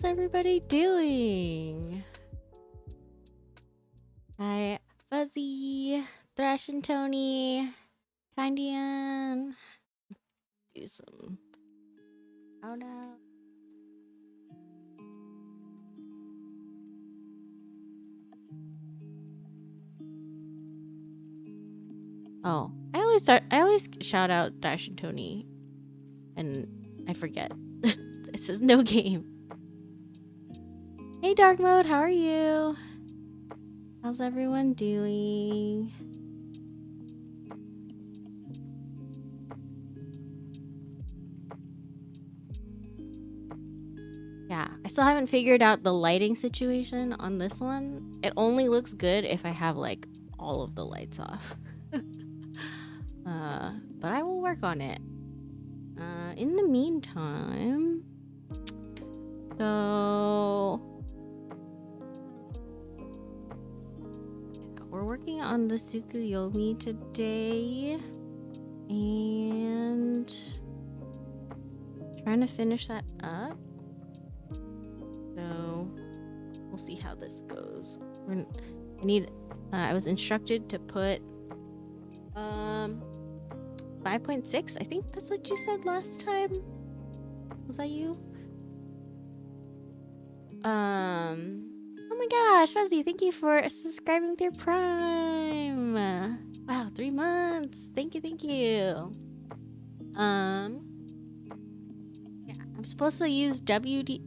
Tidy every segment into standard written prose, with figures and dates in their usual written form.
everybody doing? Hi, Fuzzy, Thrash and Tony, Kindian. Do some shout out. Oh, I always shout out Thrash and Tony, and I forget. It says no game. Hey, Dark Mode, how are you? How's everyone doing? Yeah, I still haven't figured out the lighting situation on this one. It only looks good if I have like all of the lights off. But I will work on it. In the meantime, so yeah, we're working on the Tsukuyomi today and trying to finish that up. So we'll see how this goes. I was instructed to put 5.6. I think that's what you said last time. Was that you? Oh my gosh, Fuzzy, thank you for subscribing with your Prime. Wow, 3 months. Thank you. Yeah, I'm supposed to use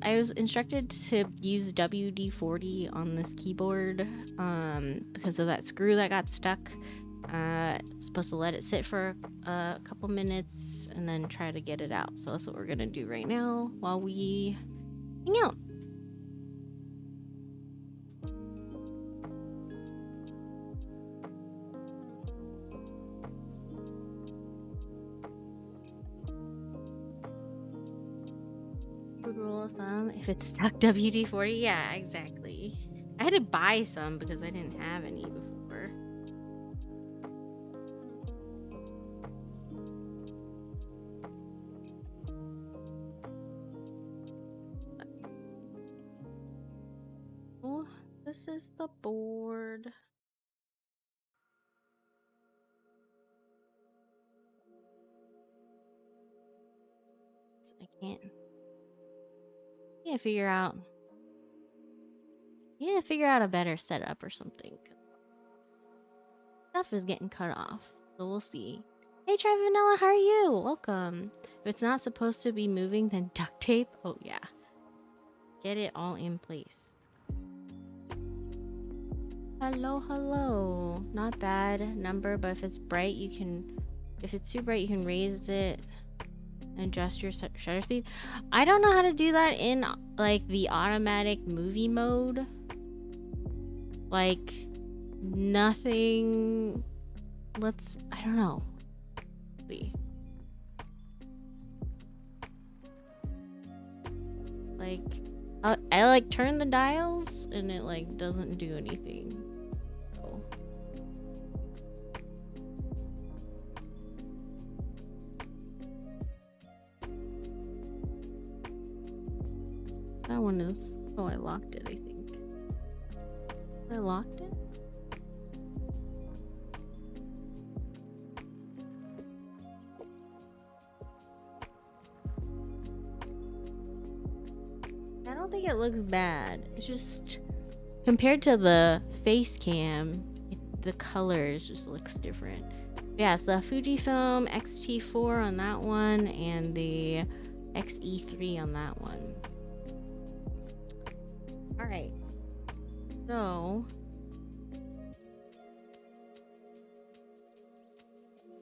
I was instructed to use WD-40 on this keyboard because of that screw that got stuck. Supposed to let it sit for a couple minutes and then try to get it out. So that's what we're gonna do right now while we hang out. Good rule of thumb, if it's stuck WD-40, yeah, exactly. I had to buy some because I didn't have any before. Oh, this is the board. I can't figure out a better setup or something. Stuff is getting cut off, so we'll see. Hey, Tri Vanilla, how are you? Welcome. If it's not supposed to be moving, then duct tape. Oh yeah, get it all in place. Hello. Not bad number, but if it's bright, if it's too bright, you can raise it and adjust your shutter speed. I don't know how to do that in like the automatic movie mode. Like nothing. I don't know. Let's see. Like I like turn the dials and it like doesn't do anything. So. That one is, oh, I locked it, I think. I locked it? I don't think it looks bad. It's just compared to the face cam, the colors just looks different. Yeah, it's the Fujifilm X-T4 on that one and the X-E3 on that one. All right. So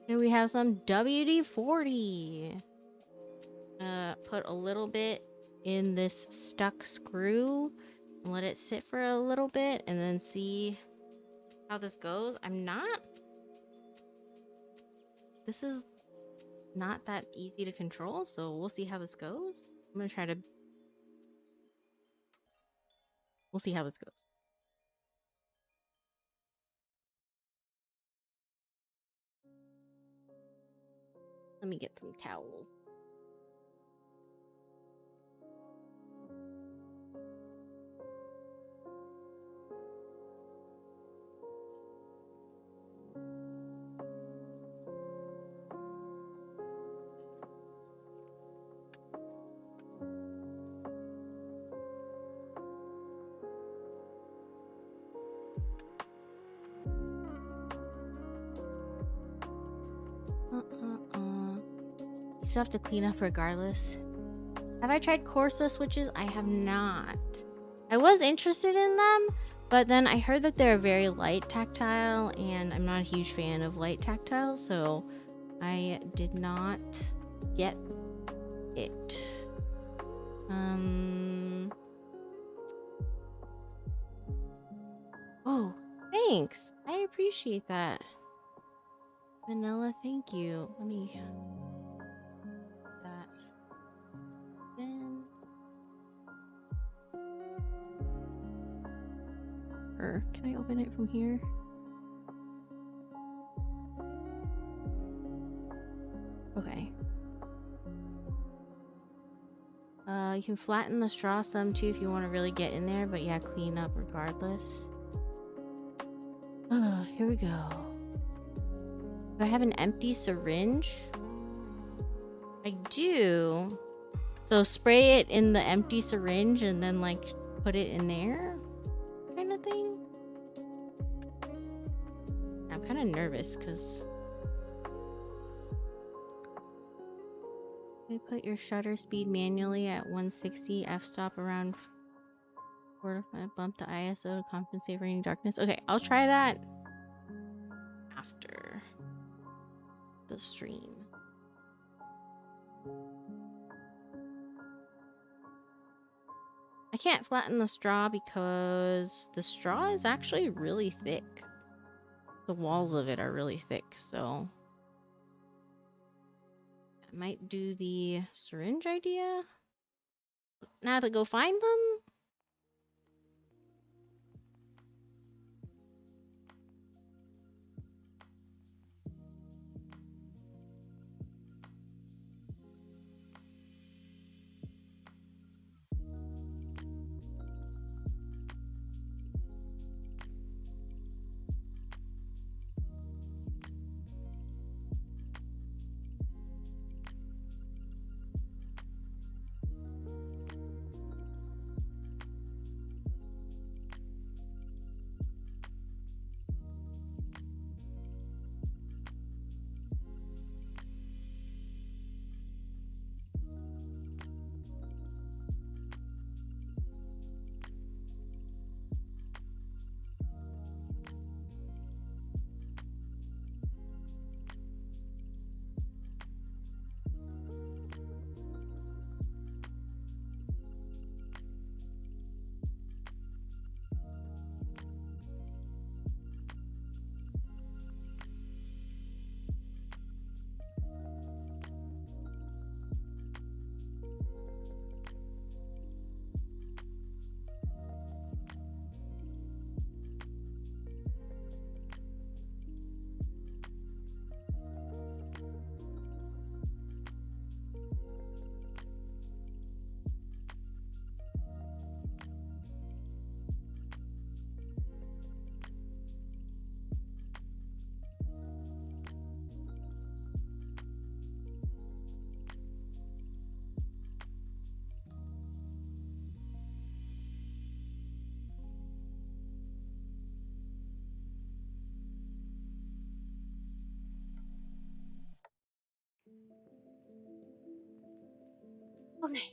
here we have some WD-40. Put a little bit in this stuck screw and let it sit for a little bit and then see how this goes. This is not that easy to control, so we'll see how this goes. We'll see how this goes. Let me get some towels. still have to clean up regardless. Have I tried Corsa switches? I have not. I was interested in them, but then I heard that they're very light tactile, and I'm not a huge fan of light tactile, so I did not get it. Oh, thanks. I appreciate that. Vanilla, thank you. Let me that. Can I open it from here? Okay. You can flatten the straw some too if you want to really get in there, but yeah, clean up regardless. Here we go. Do I have an empty syringe? I do. So spray it in the empty syringe and then like put it in there kind of thing. I'm kind of nervous because you put your shutter speed manually at 160, f-stop around 4 to 5, bump the ISO to compensate for any darkness. Okay, I'll try that after the stream. I can't flatten the straw because the straw is actually really thick. The walls of it are really thick, so I might do the syringe idea. Now to go find them. Okay.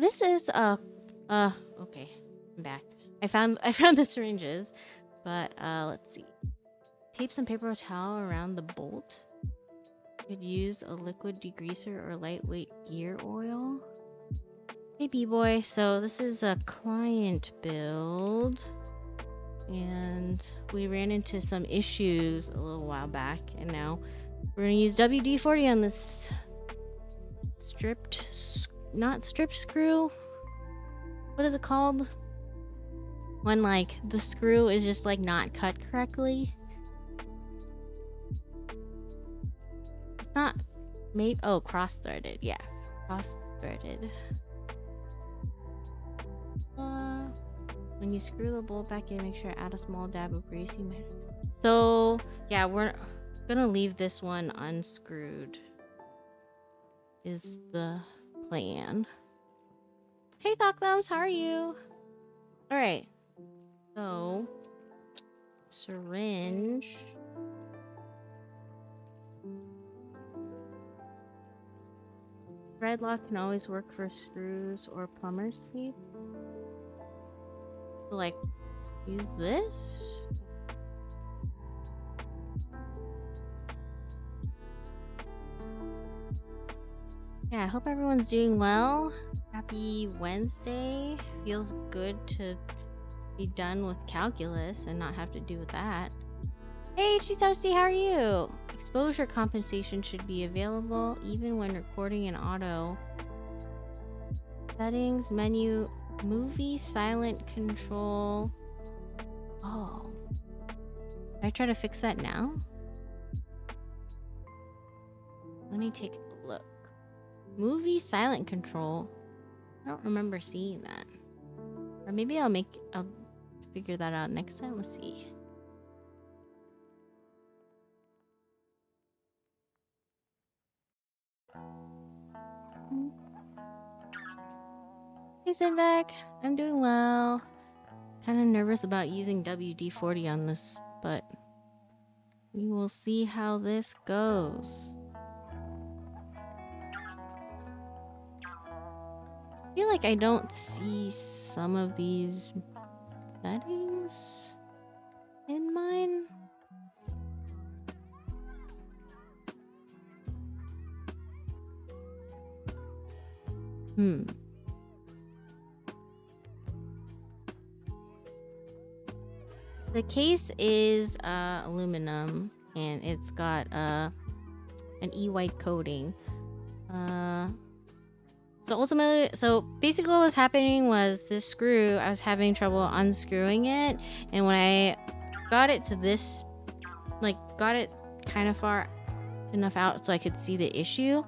This is okay. I'm back. I found the syringes, but let's see. Tape some paper towel around the bolt. Could use a liquid degreaser or lightweight gear oil. Hey B-boy, so this is a client build, and we ran into some issues a little while back, and now we're gonna use WD-40 on this not stripped screw. What is it called? When like the screw is just like not cut correctly. It's not maybe cross-threaded. Yeah, cross-threaded. When you screw the bolt back in, make sure to add a small dab of grease. So yeah, we're gonna leave this one unscrewed. Is the plan. Hey Thok Thumbs, how are you? All right. So syringe. Thread lock can always work for screws or plumber's teeth. So, like, use this? Yeah, I hope everyone's doing well. Happy Wednesday. Feels good to be done with calculus and not have to do with that. Hey, Toasty, how are you? Exposure compensation should be available even when recording in auto. Settings, menu, movie, silent control. Oh. Can I try to fix that now? Let me take a look. Movie, silent control. I don't remember seeing that. Or maybe I'll figure that out next time. Let's see. Hey, Sinvac. I'm doing well. Kind of nervous about using WD-40 on this, but we will see how this goes. I feel like I don't see some of these settings in mine. The case is aluminum and it's got an e-white coating. So basically what was happening was this screw, I was having trouble unscrewing it, and when I got it to this, like got it kind of far enough out so I could see the issue,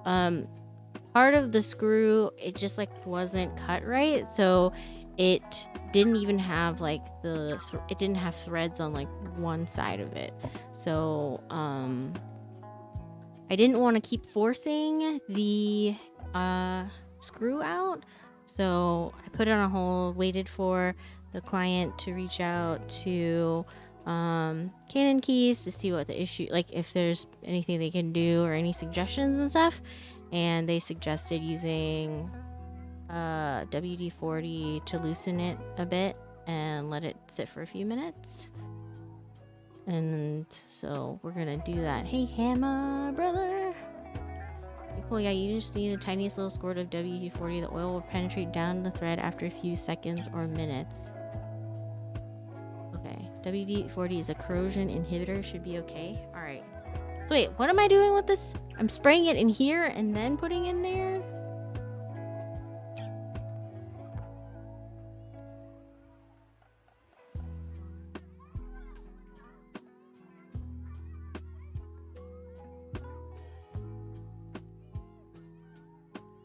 part of the screw, it just like wasn't cut right, so it didn't even have like it didn't have threads on like one side of it. So I didn't want to keep forcing the screw out, so I put it on hold, waited for the client to reach out to Canon Keys to see what the issue, like if there's anything they can do or any suggestions and stuff, and they suggested using WD-40 to loosen it a bit and let it sit for a few minutes. And so we're gonna do that. Hey, Hammer brother. Cool. Yeah, you just need a tiniest little squirt of WD-40. The oil will penetrate down the thread after a few seconds or minutes. Okay, WD-40 is a corrosion inhibitor. Should be okay. All right. So wait, what am I doing with this? I'm spraying it in here and then putting in there.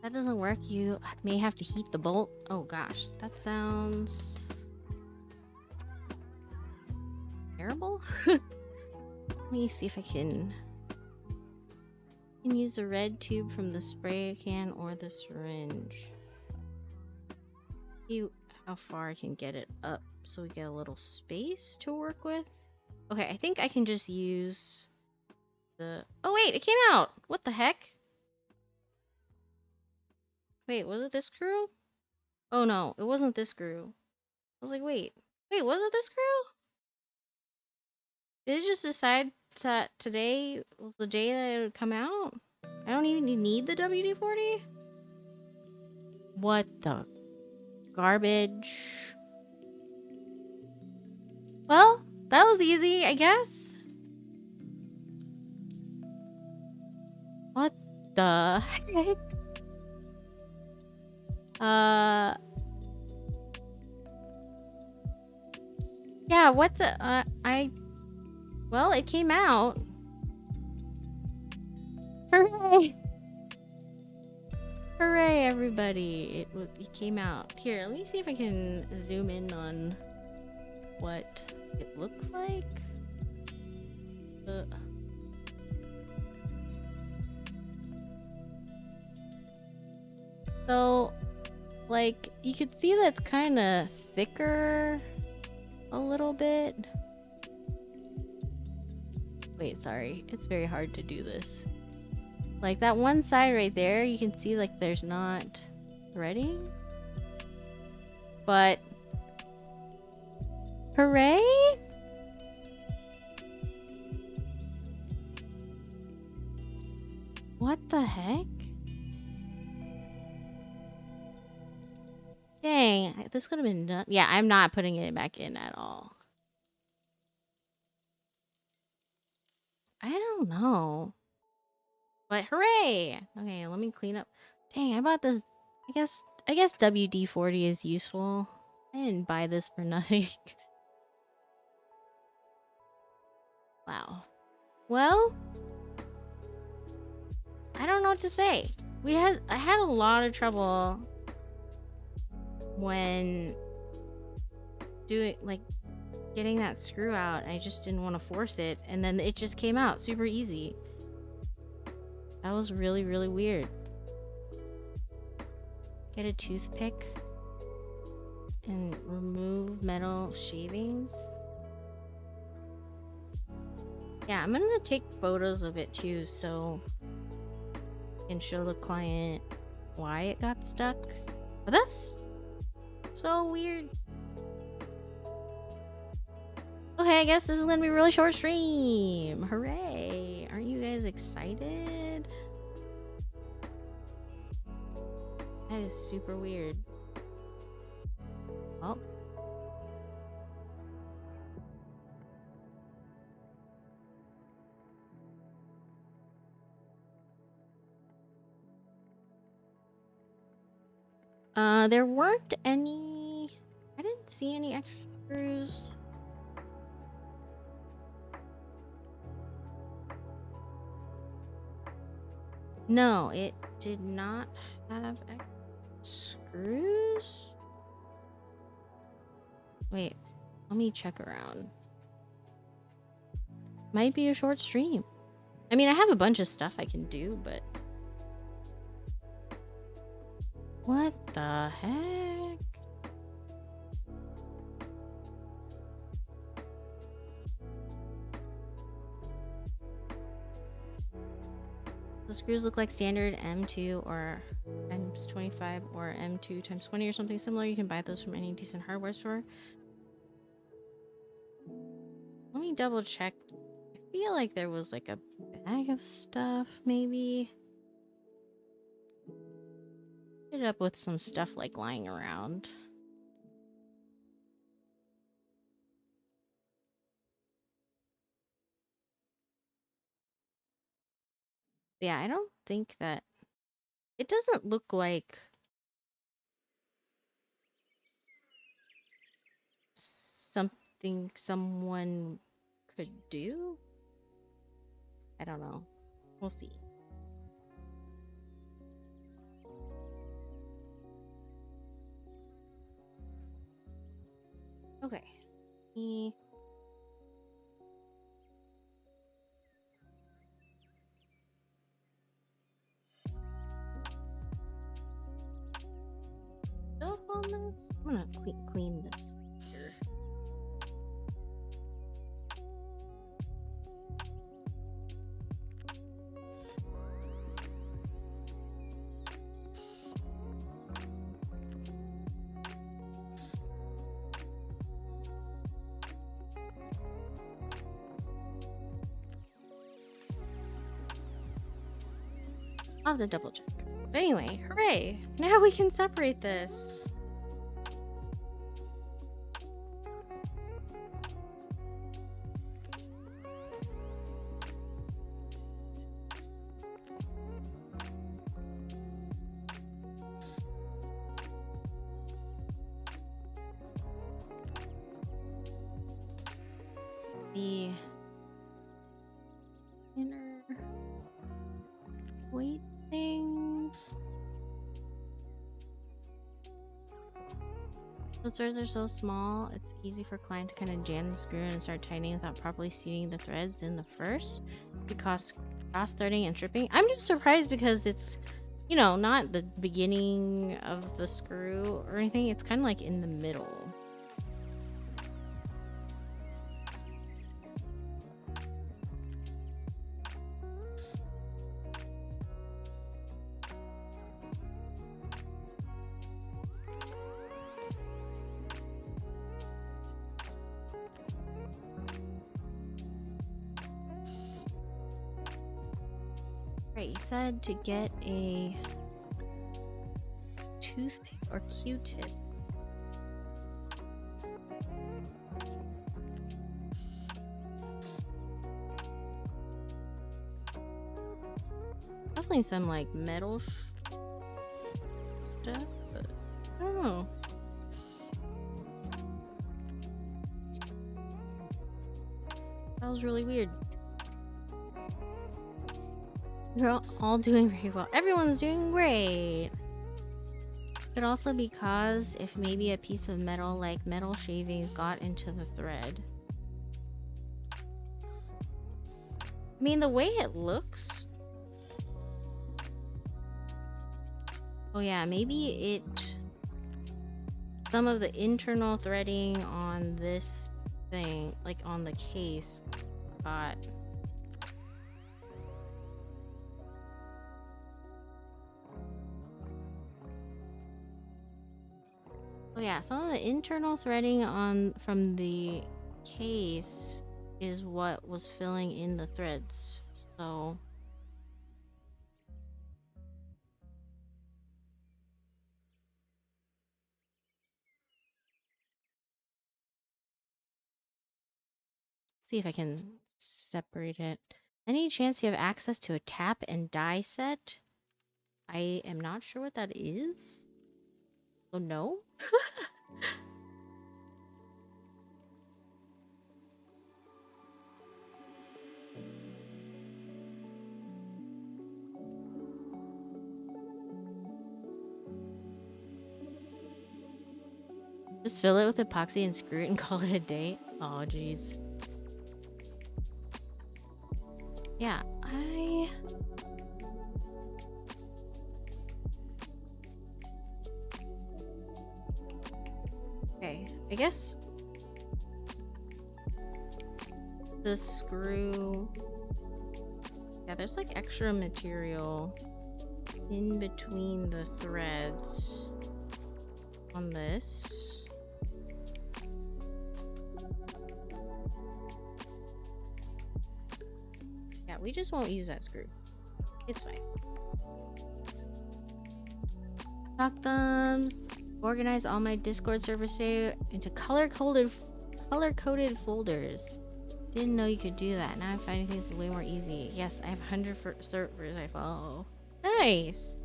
That doesn't work. You may have to heat the bolt. Oh gosh, that sounds terrible. Let me see if I can use a red tube from the spray can or the syringe. See how far I can get it up so we get a little space to work with. Okay, I think I can just use the... Oh wait, it came out! What the heck? Wait, was it this screw? Oh no, it wasn't this screw. I was like, wait, was it this screw? Did it just decide that today was the day that it would come out? I don't even need the WD-40? What the garbage? Well, that was easy, I guess. What the heck? Yeah, what the, well, it came out. Hooray! Hooray, everybody. It came out. Here, let me see if I can zoom in on what it looks like. So, like, you could see that's kind of thicker a little bit. Wait, sorry. It's very hard to do this. Like that one side right there, you can see like there's not threading. But hooray! What the heck? Dang, this could have been done. Yeah, I'm not putting it back in at all. I don't know. But hooray! Okay, let me clean up. Dang, I bought this. I guess WD-40 is useful. I didn't buy this for nothing. Wow. Well, I don't know what to say. I had a lot of trouble when getting that screw out. I just didn't want to force it, and then it just came out super easy. That was really, really weird. Get a toothpick and remove metal shavings. Yeah, I'm gonna take photos of it too, so I can show the client why it got stuck. But that's so weird. Okay, I guess this is gonna be a really short stream. Hooray! Aren't you guys excited? That is super weird. Oh. There weren't any... I didn't see any extra screws. No, it did not have extra screws. Wait, let me check around. Might be a short stream. I mean, I have a bunch of stuff I can do, but... What the heck? The screws look like standard M2 or times 25 or M2 times 20 or something similar. You can buy those from any decent hardware store. Let me double check. I feel like there was like a bag of stuff, maybe. Ended up with some stuff like lying around. Yeah, I don't think that... It doesn't look like something someone could do. I don't know. We'll see. Okay. Stuff on this? I'm gonna clean this here. I'll have to double check. But anyway, hooray! Now we can separate this. The inner weight thing. Those threads are so small, it's easy for a client to kind of jam the screw in and start tightening without properly seating the threads in the first. Because cross-threading and tripping. I'm just surprised because it's, you know, not the beginning of the screw or anything. It's kind of like in the middle. Right, you said to get a toothpick or Q-tip. Definitely some like metal stuff, but I don't know. That was really weird. We're all doing very well. Everyone's doing great. Could also be caused if maybe a piece of metal, like metal shavings, got into the thread. I mean, the way it looks. Oh yeah, maybe it. Some of the internal threading on this thing, like on the case, got. Oh yeah, some of the internal threading from the case is what was filling in the threads. So see if I can separate it. Any chance you have access to a tap and die set? I am not sure what that is. So no? Just fill it with epoxy and screw it and call it a day? Oh, jeez. Yeah, okay, I guess the screw... Yeah, there's like extra material in between the threads on this. Yeah, we just won't use that screw. It's fine. Talk thumbs. Organize all my Discord servers today into color-coded folders. Didn't know you could do that. Now I'm finding things way more easy. Yes, I have 100 servers I follow. Nice.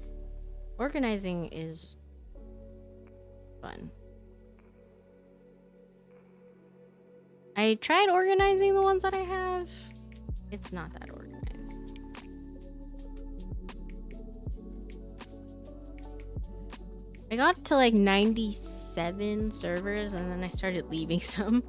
Organizing is fun. I tried organizing the ones that I have. It's not that organized. I got to like 97 servers and then I started leaving some.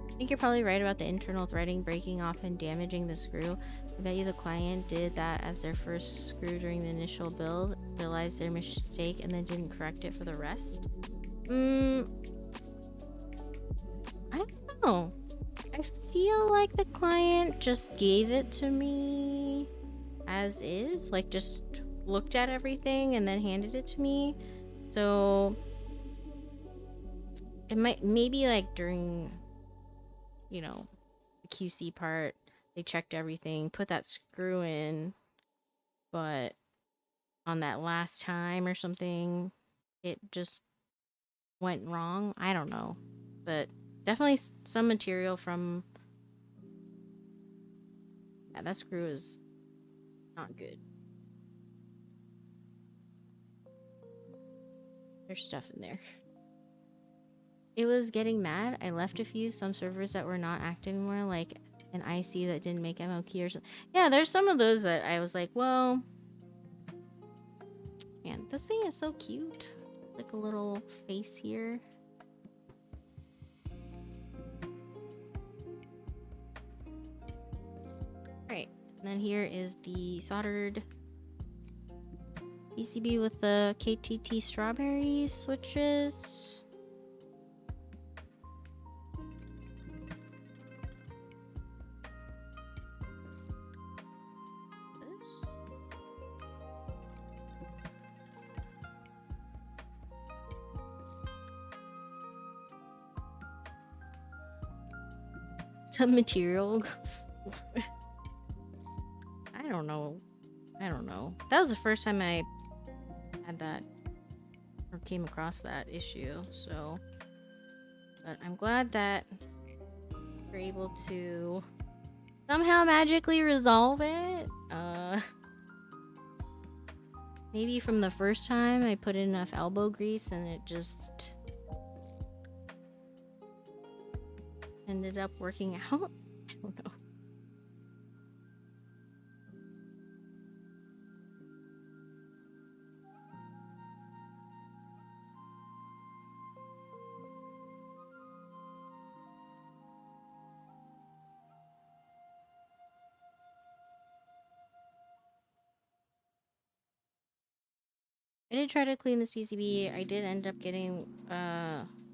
I think you're probably right about the internal threading breaking off and damaging the screw. I bet you the client did that as their first screw during the initial build, realized their mistake, and then didn't correct it for the rest. I don't know. I feel like the client just gave it to me as is, like just looked at everything and then handed it to me. So it might maybe like during, you know, the QC part, they checked everything, put that screw in, but on that last time or something, it just went wrong. I don't know, but definitely some material from... Yeah, that screw is not good. There's stuff in there. It was getting mad. I left a few, some servers that were not active anymore, like an IC that didn't make MOQ or something. Yeah, there's some of those that I was like, well... Man, this thing is so cute. Like a little face here. Alright, and then here is the soldered PCB with the KTT Strawberry switches. some material. I don't know. That was the first time I had that or came across that issue, so but I'm glad that we're able to somehow magically resolve it. Maybe from the first time I put in enough elbow grease and it just ended up working out. I don't know. I did try to clean this PCB. I did end up getting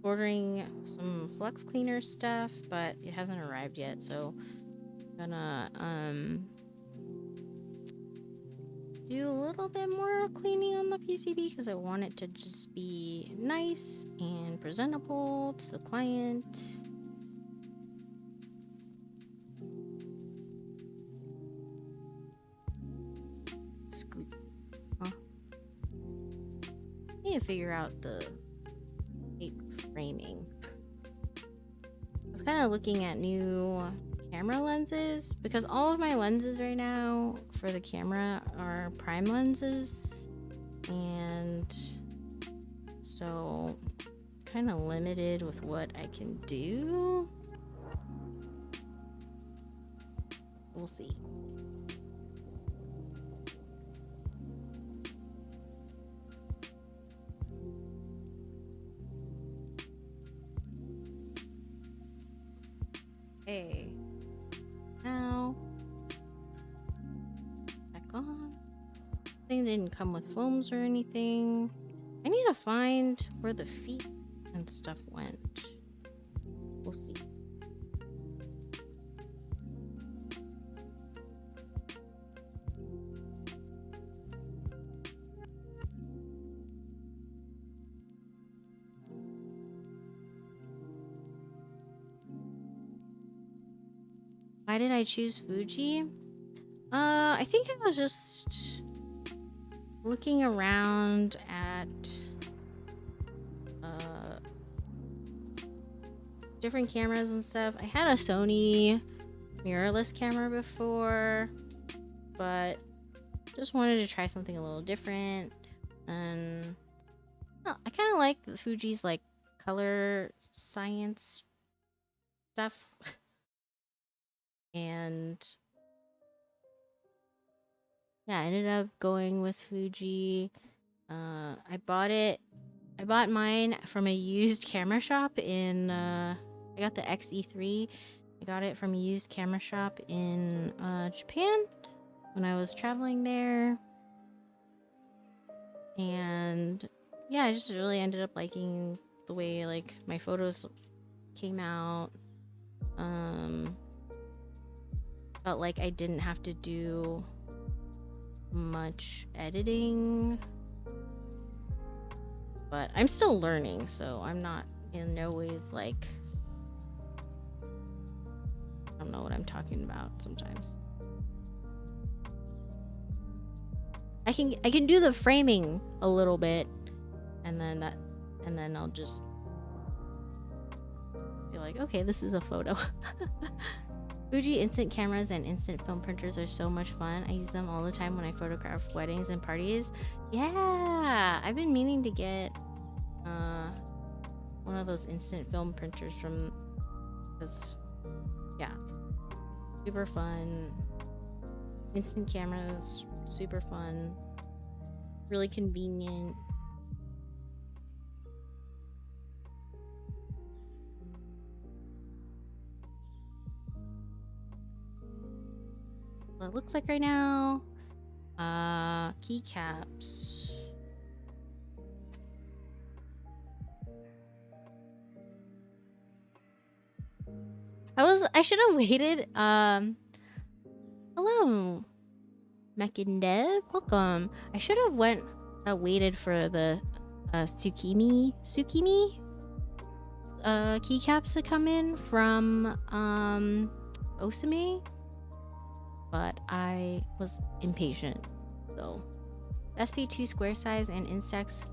ordering some flux cleaner stuff, but it hasn't arrived yet, so I'm gonna do a little bit more cleaning on the PCB because I want it to just be nice and presentable to the client. Scoot. Huh? I need to figure out the framing. I was kind of looking at new camera lenses because all of my lenses right now for the camera are prime lenses, and so kind of limited with what I can do. We'll see. Okay. Now, back on. Thing didn't come with foams or anything. I need to find where the feet and stuff went. We'll see. Why did I choose Fuji? I think I was just looking around at different cameras and stuff. I had a Sony mirrorless camera before, but just wanted to try something a little different. And I kind of like the Fuji's like color science stuff. And yeah, I ended up going with Fuji. I bought mine from a used camera shop in I got the XE3. I got it from a used camera shop in Japan when I was traveling there. And yeah, I just really ended up liking the way like my photos came out. Felt like I didn't have to do much editing, but I'm still learning, so I'm not in no ways like I don't know what I'm talking about sometimes. I can do the framing a little bit, and then I'll just be like, okay, this is a photo. Fuji instant cameras and instant film printers are so much fun. I use them all the time when I photograph weddings and parties. Yeah, I've been meaning to get one of those instant film printers from, because yeah, super fun. Instant cameras, super fun, really convenient. It looks like right now Keycaps. I should have waited. Hello Mekindev, welcome. I should have waited for the Tsukimi keycaps to come in from Osame, but I was impatient. So SP2 square size and Instax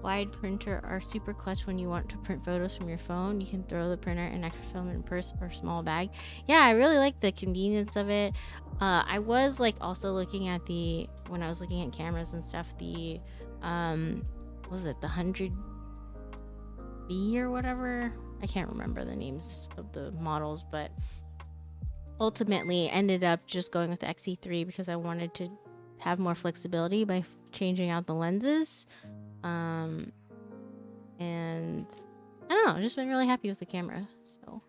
wide printer are super clutch when you want to print photos from your phone. You can throw the printer and extra film in a purse or small bag. Yeah, I really like the convenience of it. I was like also looking at when I was looking at cameras and stuff, the what was it, the 100B or whatever? I can't remember the names of the models, but ultimately ended up just going with the XE3 because I wanted to have more flexibility by changing out the lenses. And I don't know, I've just been really happy with the camera. So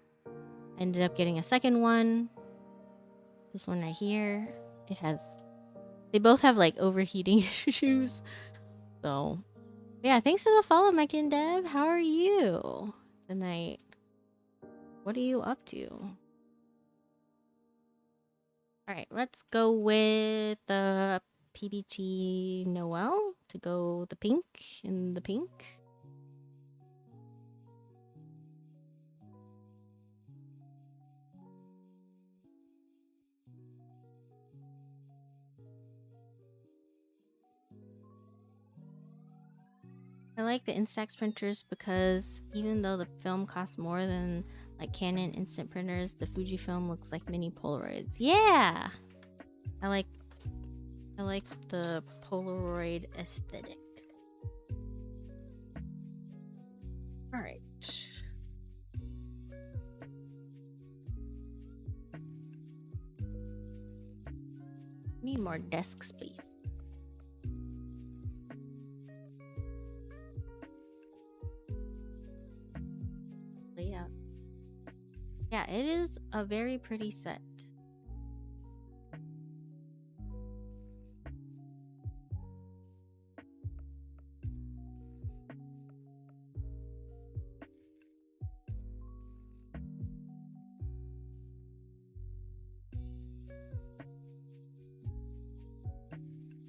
ended up getting a second one. This one right here. They both have like overheating issues. So yeah, thanks for the follow, Mike and Dev. How are you tonight? What are you up to? Alright, let's go with the PBT Noel to go the pink in the pink. I like the Instax printers because even though the film costs more than like Canon instant printers, the Fujifilm looks like mini Polaroids. Yeah! I like the Polaroid aesthetic. Alright. Need more desk space. Yeah. Yeah, it is a very pretty set.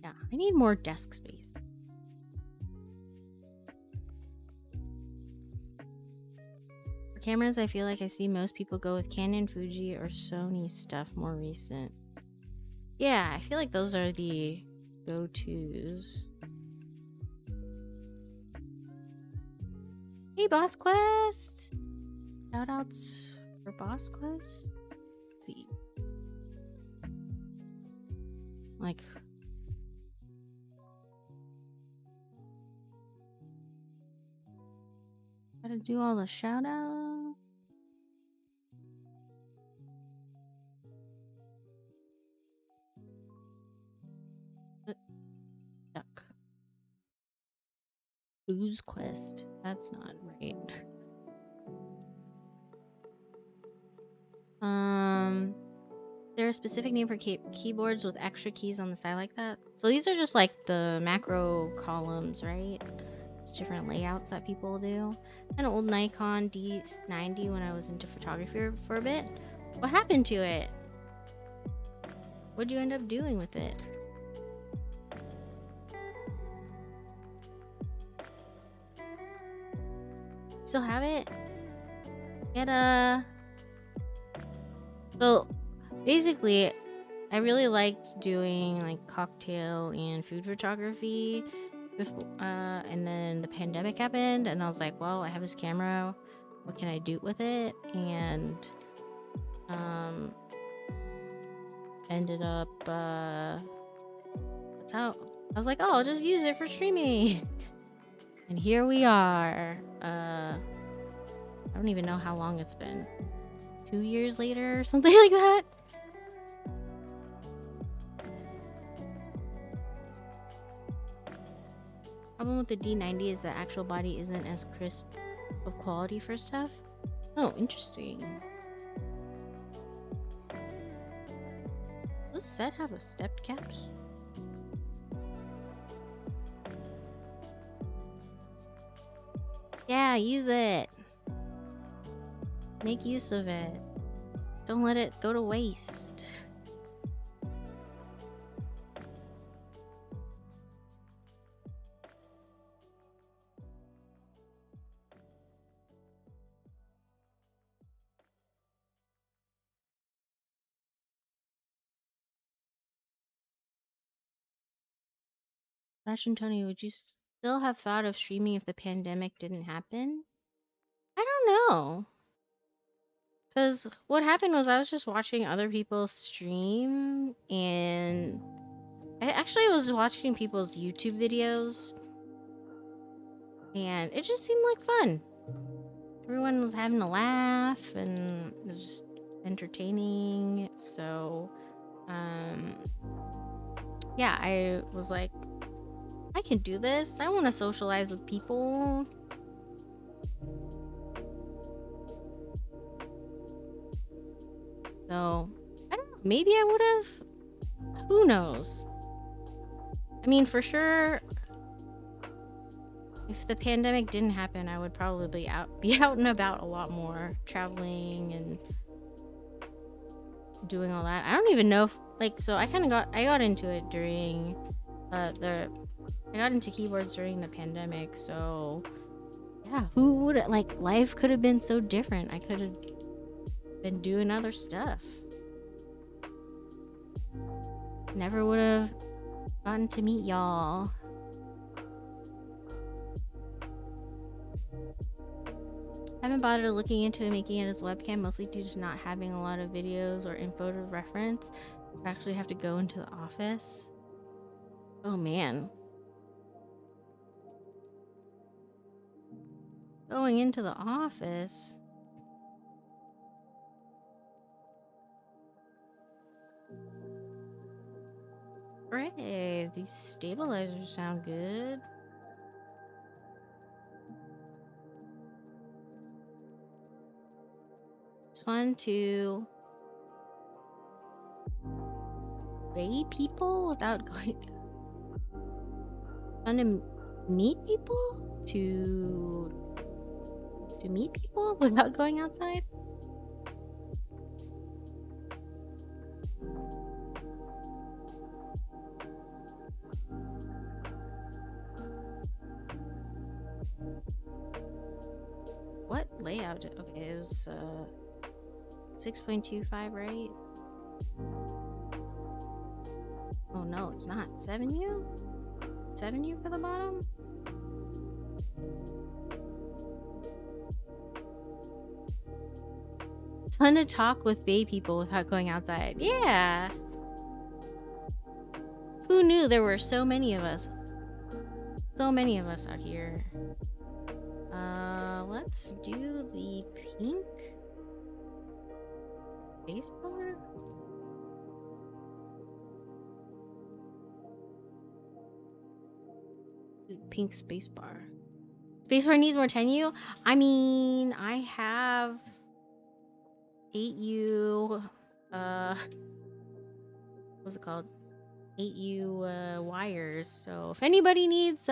Yeah, I need more desk space. For cameras, I feel like I see most people go with Canon, Fuji, or Sony stuff more recent. Yeah, I feel like those are the go-tos. Hey, Boss Quest! Shoutouts for Boss Quest? Sweet. Like... Gotta do all the shoutouts. Duck. Booze Quest. That's not right. There a specific name for keyboards with extra keys on the side like that? So these are just like the macro columns, right? It's different layouts that people do. An old Nikon D90 when I was into photography for a bit. What happened to it? What'd you end up doing with it? Still have it? Get a... So basically, I really liked doing like cocktail and food photography before, and then the pandemic happened and I was like, well, I have this camera, what can I do with it? And ended up that's how I was like, oh, I'll just use it for streaming. And here we are. I don't even know how long it's been. 2 years later or something like that. Problem with the D90 is the actual body isn't as crisp of quality for stuff. Oh, interesting. Does this set have a stepped caps? Yeah, use it. Make use of it. Don't let it go to waste. Josh and Tony, would you still have thought of streaming if the pandemic didn't happen? I don't know. Because what happened was I was just watching other people stream, and I actually was watching people's YouTube videos, and it just seemed like fun. Everyone was having a laugh, and it was just entertaining. So, yeah, I was like, I can do this. I want to socialize with people. So, I don't know. Maybe I would have. Who knows? I mean, for sure, if the pandemic didn't happen, I would probably be out and about a lot more, traveling and doing all that. I don't even know if, like, so I got into it during I got into keyboards during the pandemic. So yeah, who would, like, life could have been so different. I could have been doing other stuff. Never would have gotten to meet y'all. I haven't bothered looking into it, making it as webcam, mostly due to not having a lot of videos or info to reference. I actually have to go into the office. Oh man. Going into the office? Great, these stabilizers sound good. It's fun to pay people without going. Fun to meet people? To meet people without going outside? What layout? Okay, it was 6.25, right? Oh no, it's not. 7U? 7U for the bottom? It's fun to talk with Bay people without going outside. Yeah. Who knew there were so many of us? So many of us out here. Let's do the pink spacebar. Pink spacebar. Spacebar needs more 10U? I mean, I have 8U, what's it called? 8U wires. So if anybody needs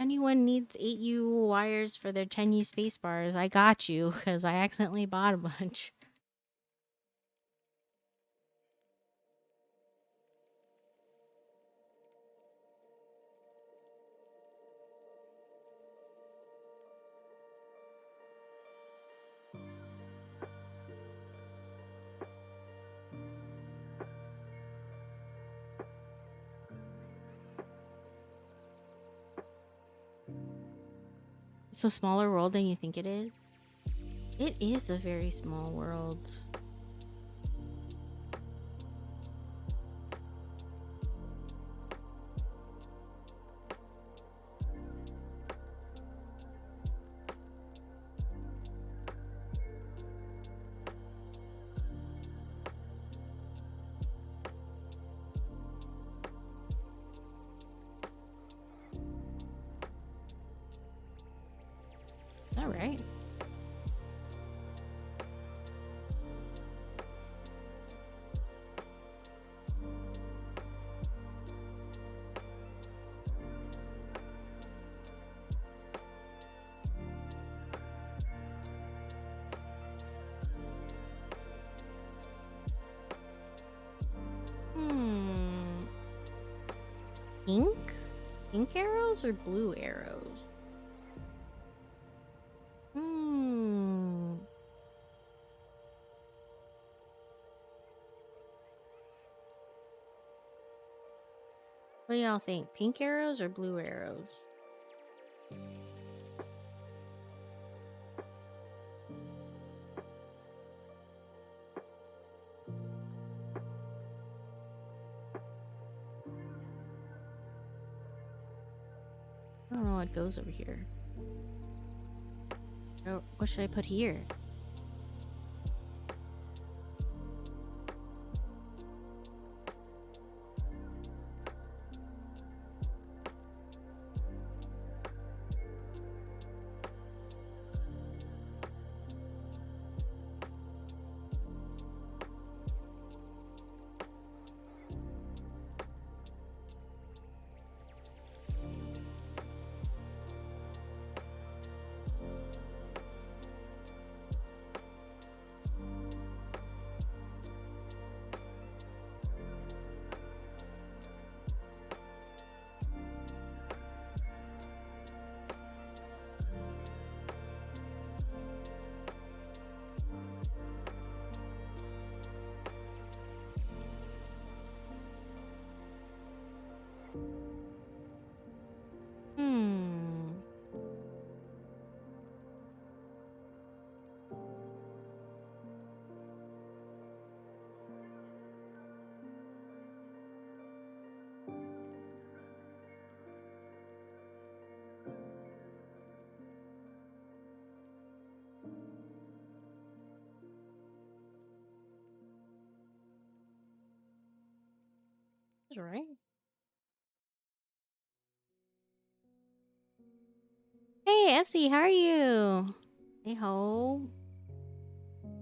anyone needs 8U wires for their 10U spacebars, I got you, because I accidentally bought a bunch. It's a smaller world than you think it is. It is a very small world. All right. Pink? Pink arrows or blue arrows? What do y'all think? Pink arrows or blue arrows? I don't know what goes over here. Oh, what should I put here? That's right. Hey, FC, how are you? Hey ho.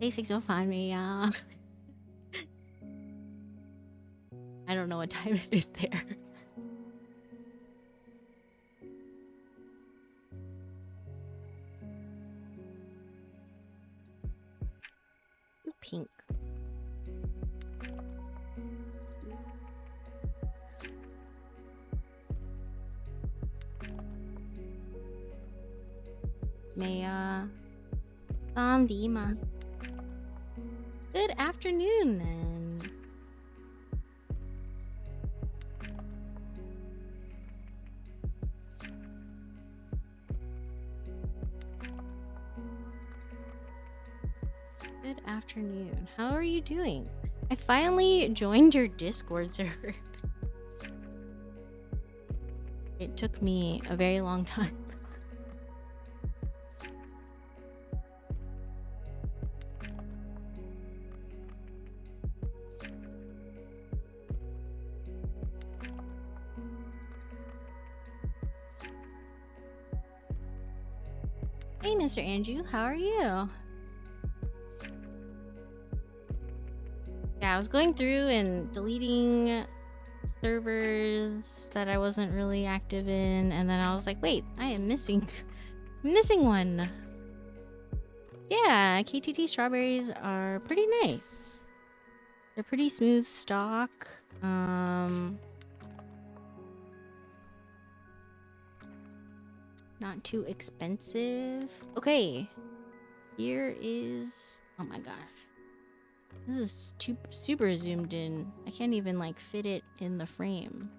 Basics don't find me, I don't know what time it is there. You pink. Maya. Dima. Good afternoon then. Good afternoon. How are you doing? I finally joined your Discord server. It took me a very long time. Hey, Mr. Andrew, how are you? Yeah, I was going through and deleting servers that I wasn't really active in, and then I was like, wait, I am missing one. Yeah, KTT Strawberries are pretty nice. They're pretty smooth stock. Not too expensive. Okay. Here is... Oh my gosh. This is super zoomed in. I can't even like fit it in the frame.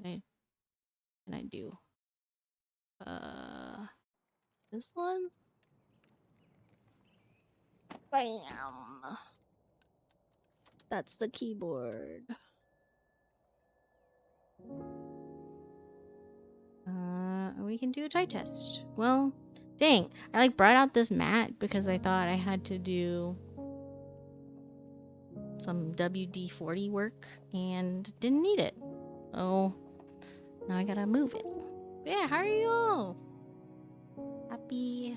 Can I do? This one? Bam! That's the keyboard. We can do a tie test. Well, dang. I like brought out this mat because I thought I had to do some WD-40 work and didn't need it. So now I gotta move it. But yeah, how are you all? Happy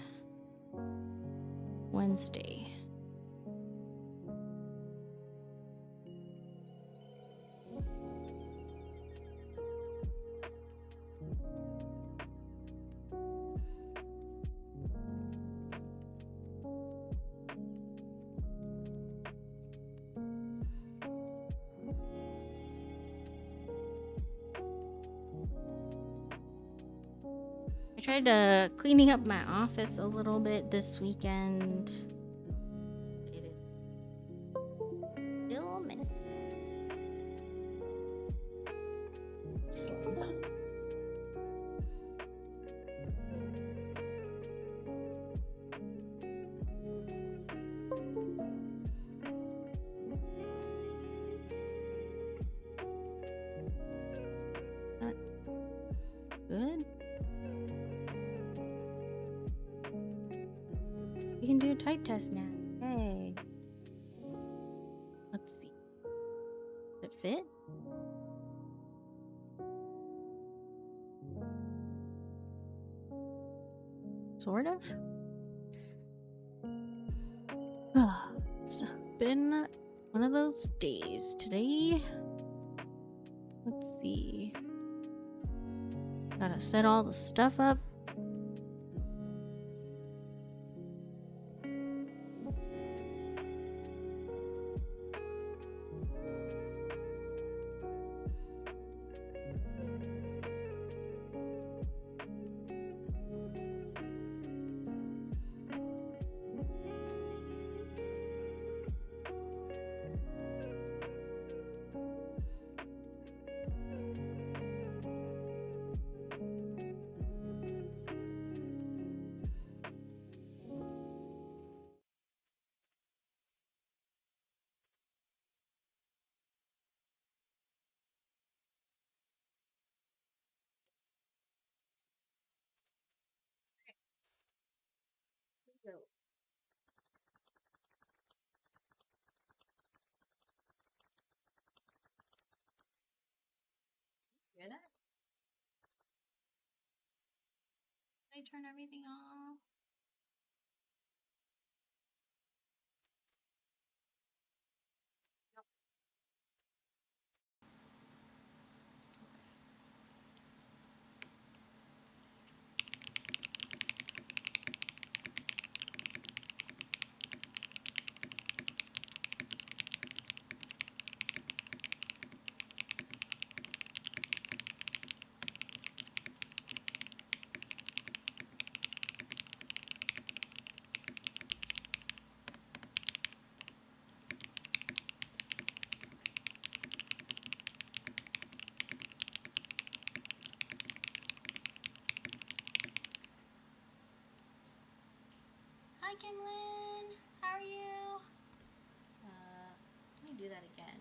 Wednesday. I tried cleaning up my office a little bit this weekend. It is still messy. tight test now. Hey. Let's see. Does it fit? Sort of. It's been one of those days today. Let's see. Gotta set all the stuff up. Hear that? Did I turn everything off? Hi, Kimlin. How are you? Let me do that again.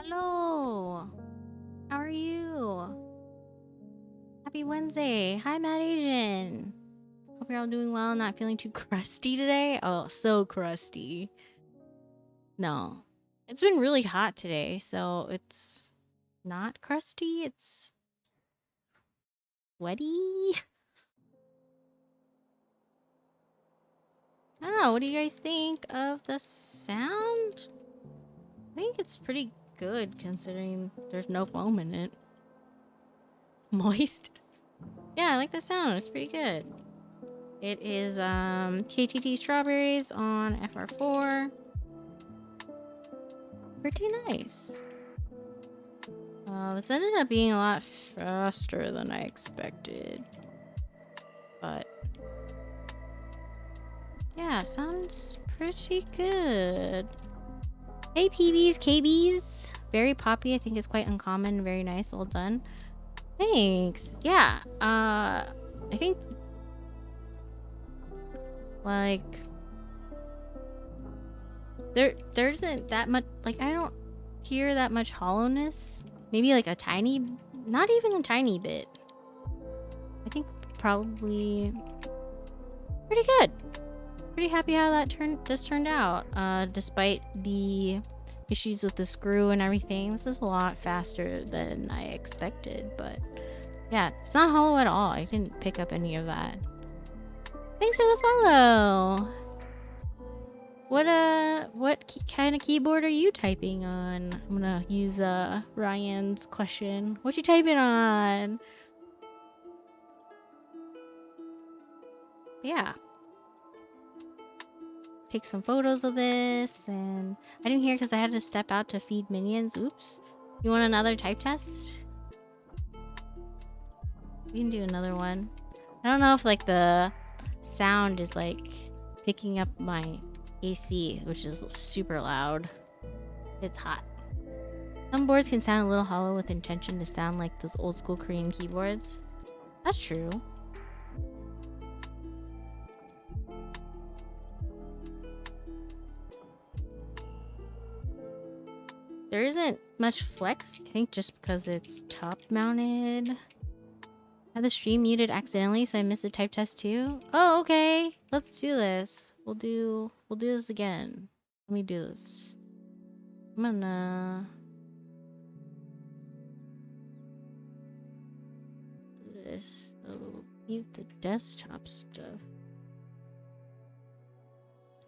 Hello. How are you? Happy Wednesday. Hi, Mad Asian. Hope you're all doing well. Not feeling too crusty today. Oh, so crusty. No. It's been really hot today, so it's not crusty. It's sweaty. I don't know. What do you guys think of the sound? I think it's pretty good considering there's no foam in it. Moist. Yeah, I like the sound. It's pretty good. It is KTT Strawberries on FR4. Pretty nice. This ended up being a lot faster than I expected. But yeah, sounds pretty good. Hey PBs, KBs. Very poppy. I think it's quite uncommon. Very nice. Well done. Thanks. Yeah. I think like there isn't that much, like I don't hear that much hollowness. Maybe like a tiny, not even a tiny bit. I think probably pretty good. Pretty happy how that this turned out. Despite the issues with the screw and everything. This is a lot faster than I expected, but yeah, it's not hollow at all. I didn't pick up any of that. Thanks for the follow. What kind of keyboard are you typing on? I'm gonna use Ryan's question. What you typing on? Yeah. Take some photos of this, and I didn't hear because I had to step out to feed minions. Oops. You want another type test? We can do another one. I don't know if like the sound is like picking up my AC, which is super loud. It's hot. Some boards can sound a little hollow with intention to sound like those old school Korean keyboards. That's true. There isn't much flex, I think just because it's top mounted. I had the stream muted accidentally, so I missed the type test too. Oh, okay. Let's do this. We'll do this again. Let me do this. I'm gonna do this. So mute the desktop stuff.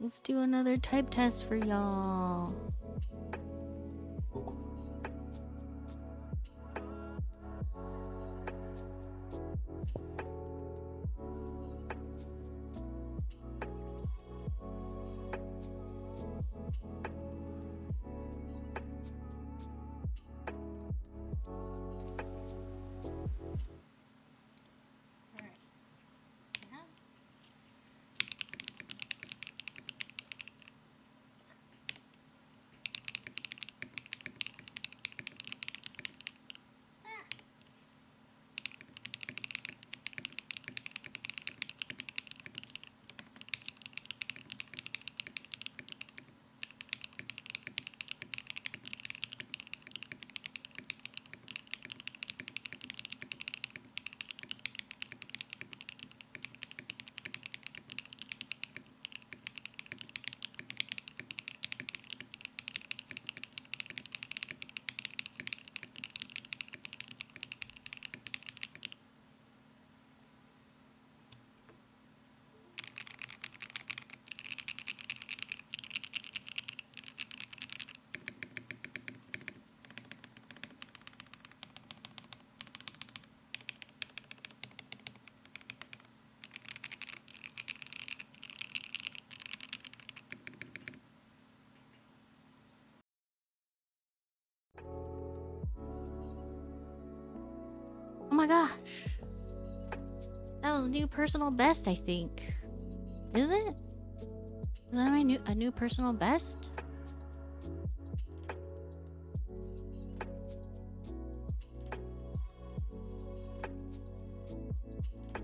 Let's do another type test for y'all. Oh my gosh. That was a new personal best, I think. Is it? Is that a new personal best?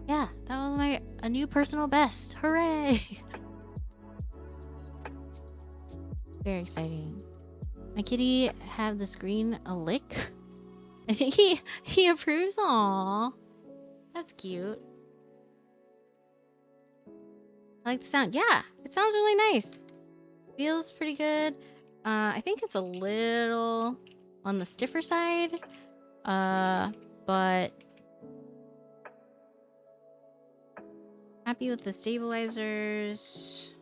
Yeah, that was a new personal best. Hooray! Very exciting. My kitty have the screen a lick. I think he approves. Aww. That's cute. I like the sound. Yeah, it sounds really nice. Feels pretty good. I think it's a little on the stiffer side. But happy with the stabilizers.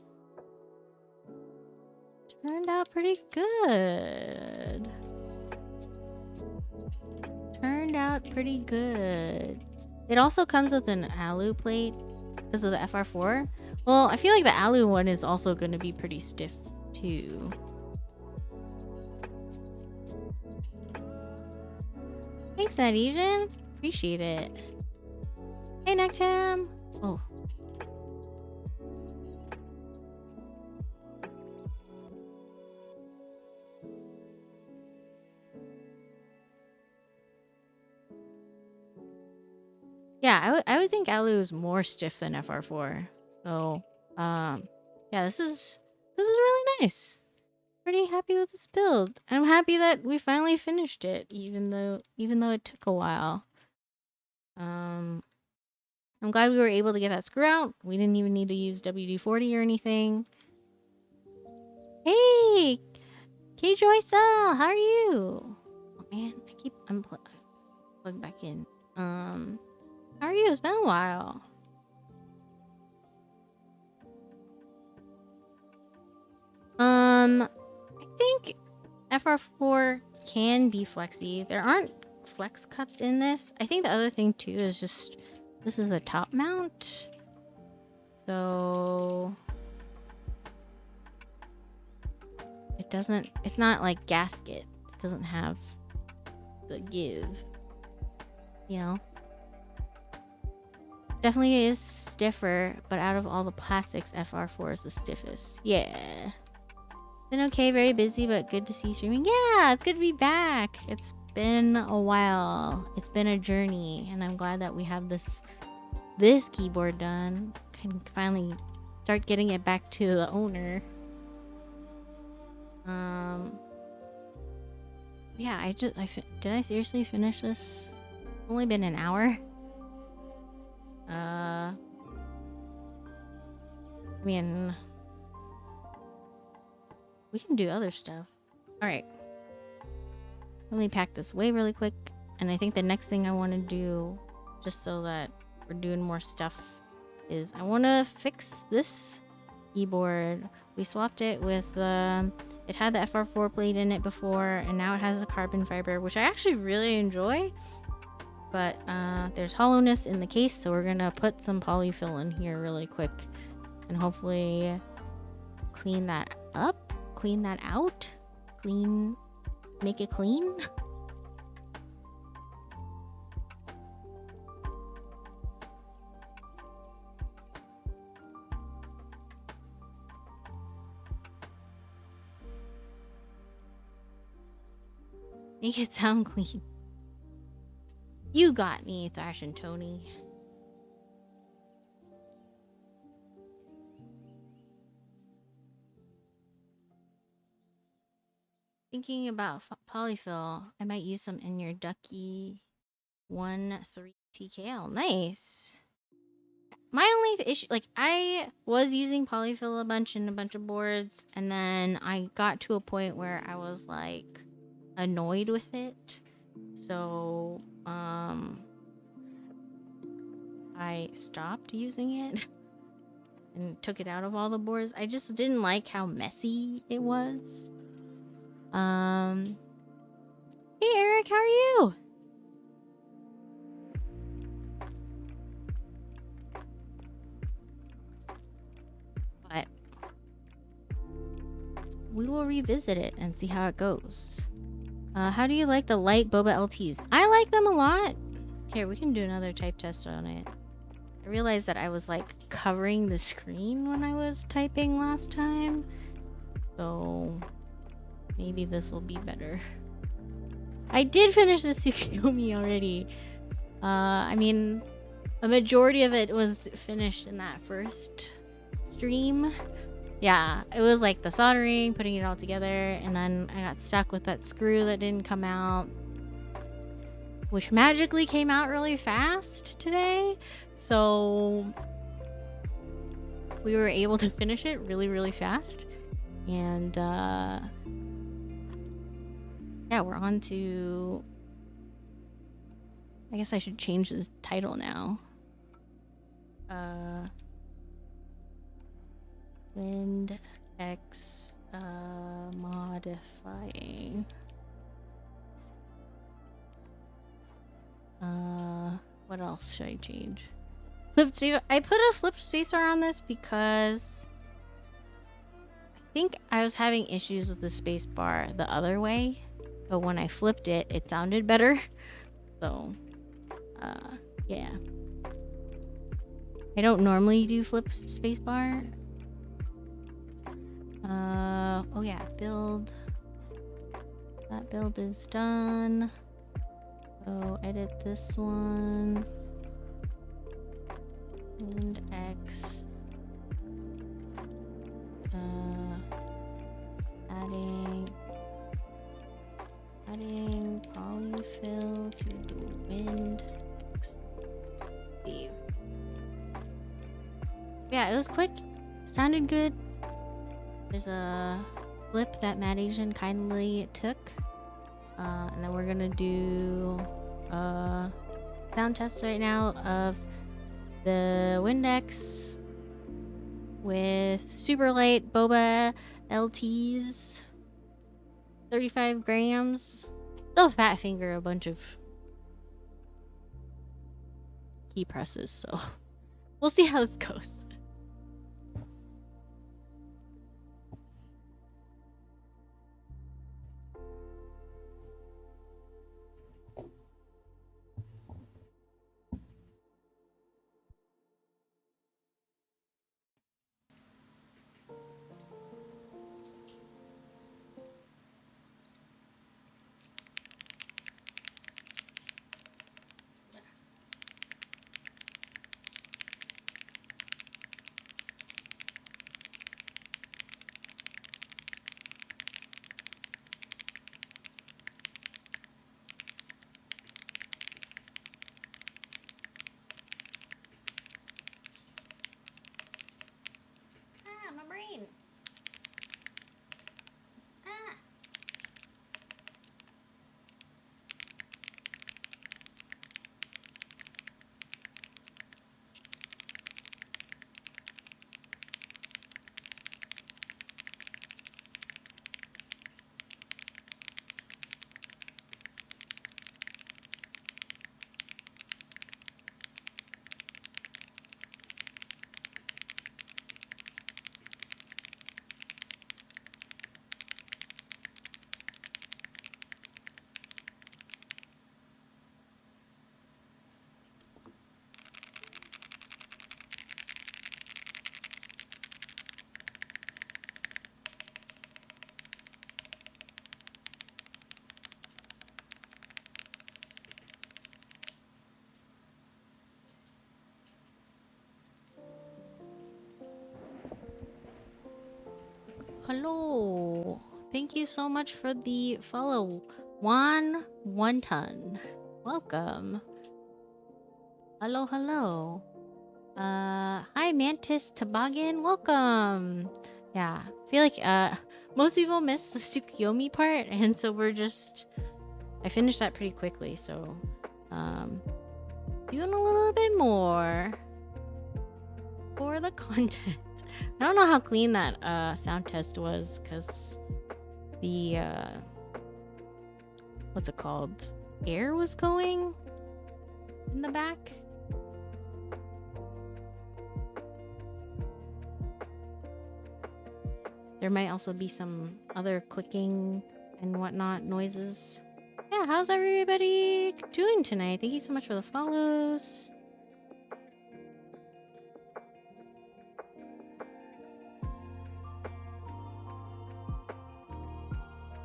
Turned out pretty good. Turned out pretty good. It also comes with an alu plate because of the FR4. Well, I feel like the alu one is also going to be pretty stiff too. Thanks, Adhesion. Appreciate it. Hey, Nectam. Oh. Yeah, I would think alu is more stiff than FR4. So, yeah, this is really nice. Pretty happy with this build. I'm happy that we finally finished it, even though it took a while. I'm glad we were able to get that screw out. We didn't even need to use WD-40 or anything. Hey, K Joycel, how are you? Oh man, I keep plug back in. How are you? It's been a while. I think FR4 can be flexy. There aren't flex cuts in this. I think the other thing too is just this is a top mount. So it's not like gasket. It doesn't have the give. You know? Definitely is stiffer, but out of all the plastics, FR4 is the stiffest. Yeah. Been okay, very busy, but good to see you streaming. Yeah, it's good to be back. It's been a while. It's been a journey, and I'm glad that we have this keyboard done. Can finally start getting it back to the owner. Yeah, did I seriously finish this? It's only been an hour. I mean, we can do other stuff. All right. Let me pack this away really quick. And I think the next thing I want to do, just so that we're doing more stuff, is I want to fix this keyboard. We swapped it with, it had the FR4 plate in it before, and now it has a carbon fiber, which I actually really enjoy. But there's hollowness in the case, so we're gonna put some polyfill in here really quick and hopefully clean that up, clean that out, make it clean. Make it sound clean. You got me, Thrash and Tony. Thinking about polyfill, I might use some in your Ducky 1.3 TKL. Nice. My only issue, like, I was using polyfill a bunch in a bunch of boards, and then I got to a point where I was like annoyed with it. So I stopped using it and took it out of all the boards. I just didn't like how messy it was. Hey Eric, how are you? But we will revisit it and see how it goes. How do you like the Lite Boba LTs? I like them a lot. Here, we can do another type test on it. I realized that I was like covering the screen when I was typing last time. So maybe this will be better. I did finish the Tsukuyomi already. I mean, a majority of it was finished in that first stream. Yeah, it was like the soldering, putting it all together, and then I got stuck with that screw that didn't come out, which magically came out really fast today. So we were able to finish it really, really fast. And yeah, we're on to, I guess I should change the title now. Wind X modifying. What else should I change? I put a flip spacebar on this because I think I was having issues with the spacebar the other way, but when I flipped it, it sounded better. So, yeah. I don't normally do flip spacebar. Oh yeah, build. That build is done. So edit this one. And X. Adding polyfill to the wind. Yeah, it was quick. Sounded good. There's a clip that Mad Asian kindly took. And then we're gonna do a sound test right now of the Windex with super light boba LTs, 35 grams. Still fat finger a bunch of key presses, so we'll see how this goes. My brain. Hello. Thank you so much for the follow. Juan One Ton. Welcome. Hello, hello. Hi Mantis Toboggan. Welcome. Yeah. I feel like most people miss the Tsukuyomi part, and so I finished that pretty quickly, so doing a little bit more for the content. I don't know how clean that sound test was, because the what's it called? Air was going in the back. There might also be some other clicking and whatnot noises. Yeah, how's everybody doing tonight? Thank you so much for the follows.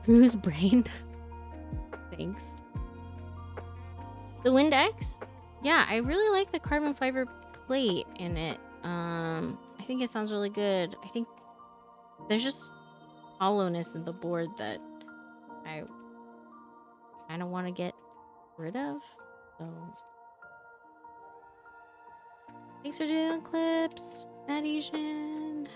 Whose brain? Thanks. The Windex? Yeah, I really like the carbon fiber plate in it. I think it sounds really good. I think there's just hollowness in the board that I kind of want to get rid of. So thanks for doing the clips, Mad Asian.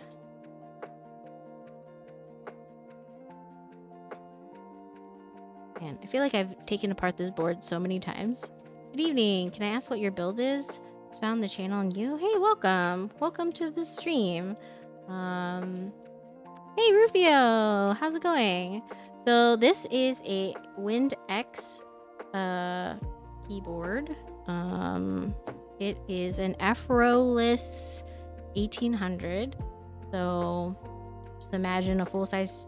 Man, I feel like I've taken apart this board so many times. Good evening. Can I ask what your build is? It's found the channel on you. Hey, welcome. Welcome to the stream. Hey, Rufio. How's it going? So this is a Windex keyboard. It is an Afroless 1800. So just imagine a full-size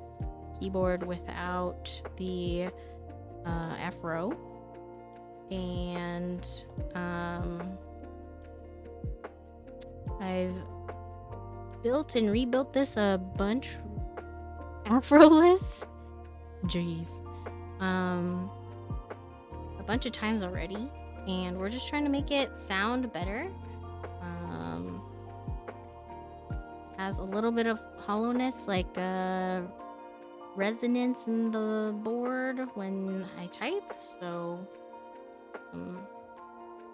keyboard without the Afro. And I've built and rebuilt this a bunch. Afroless? Jeez. A bunch of times already. And we're just trying to make it sound better. Has a little bit of hollowness, like resonance in the board when I type. So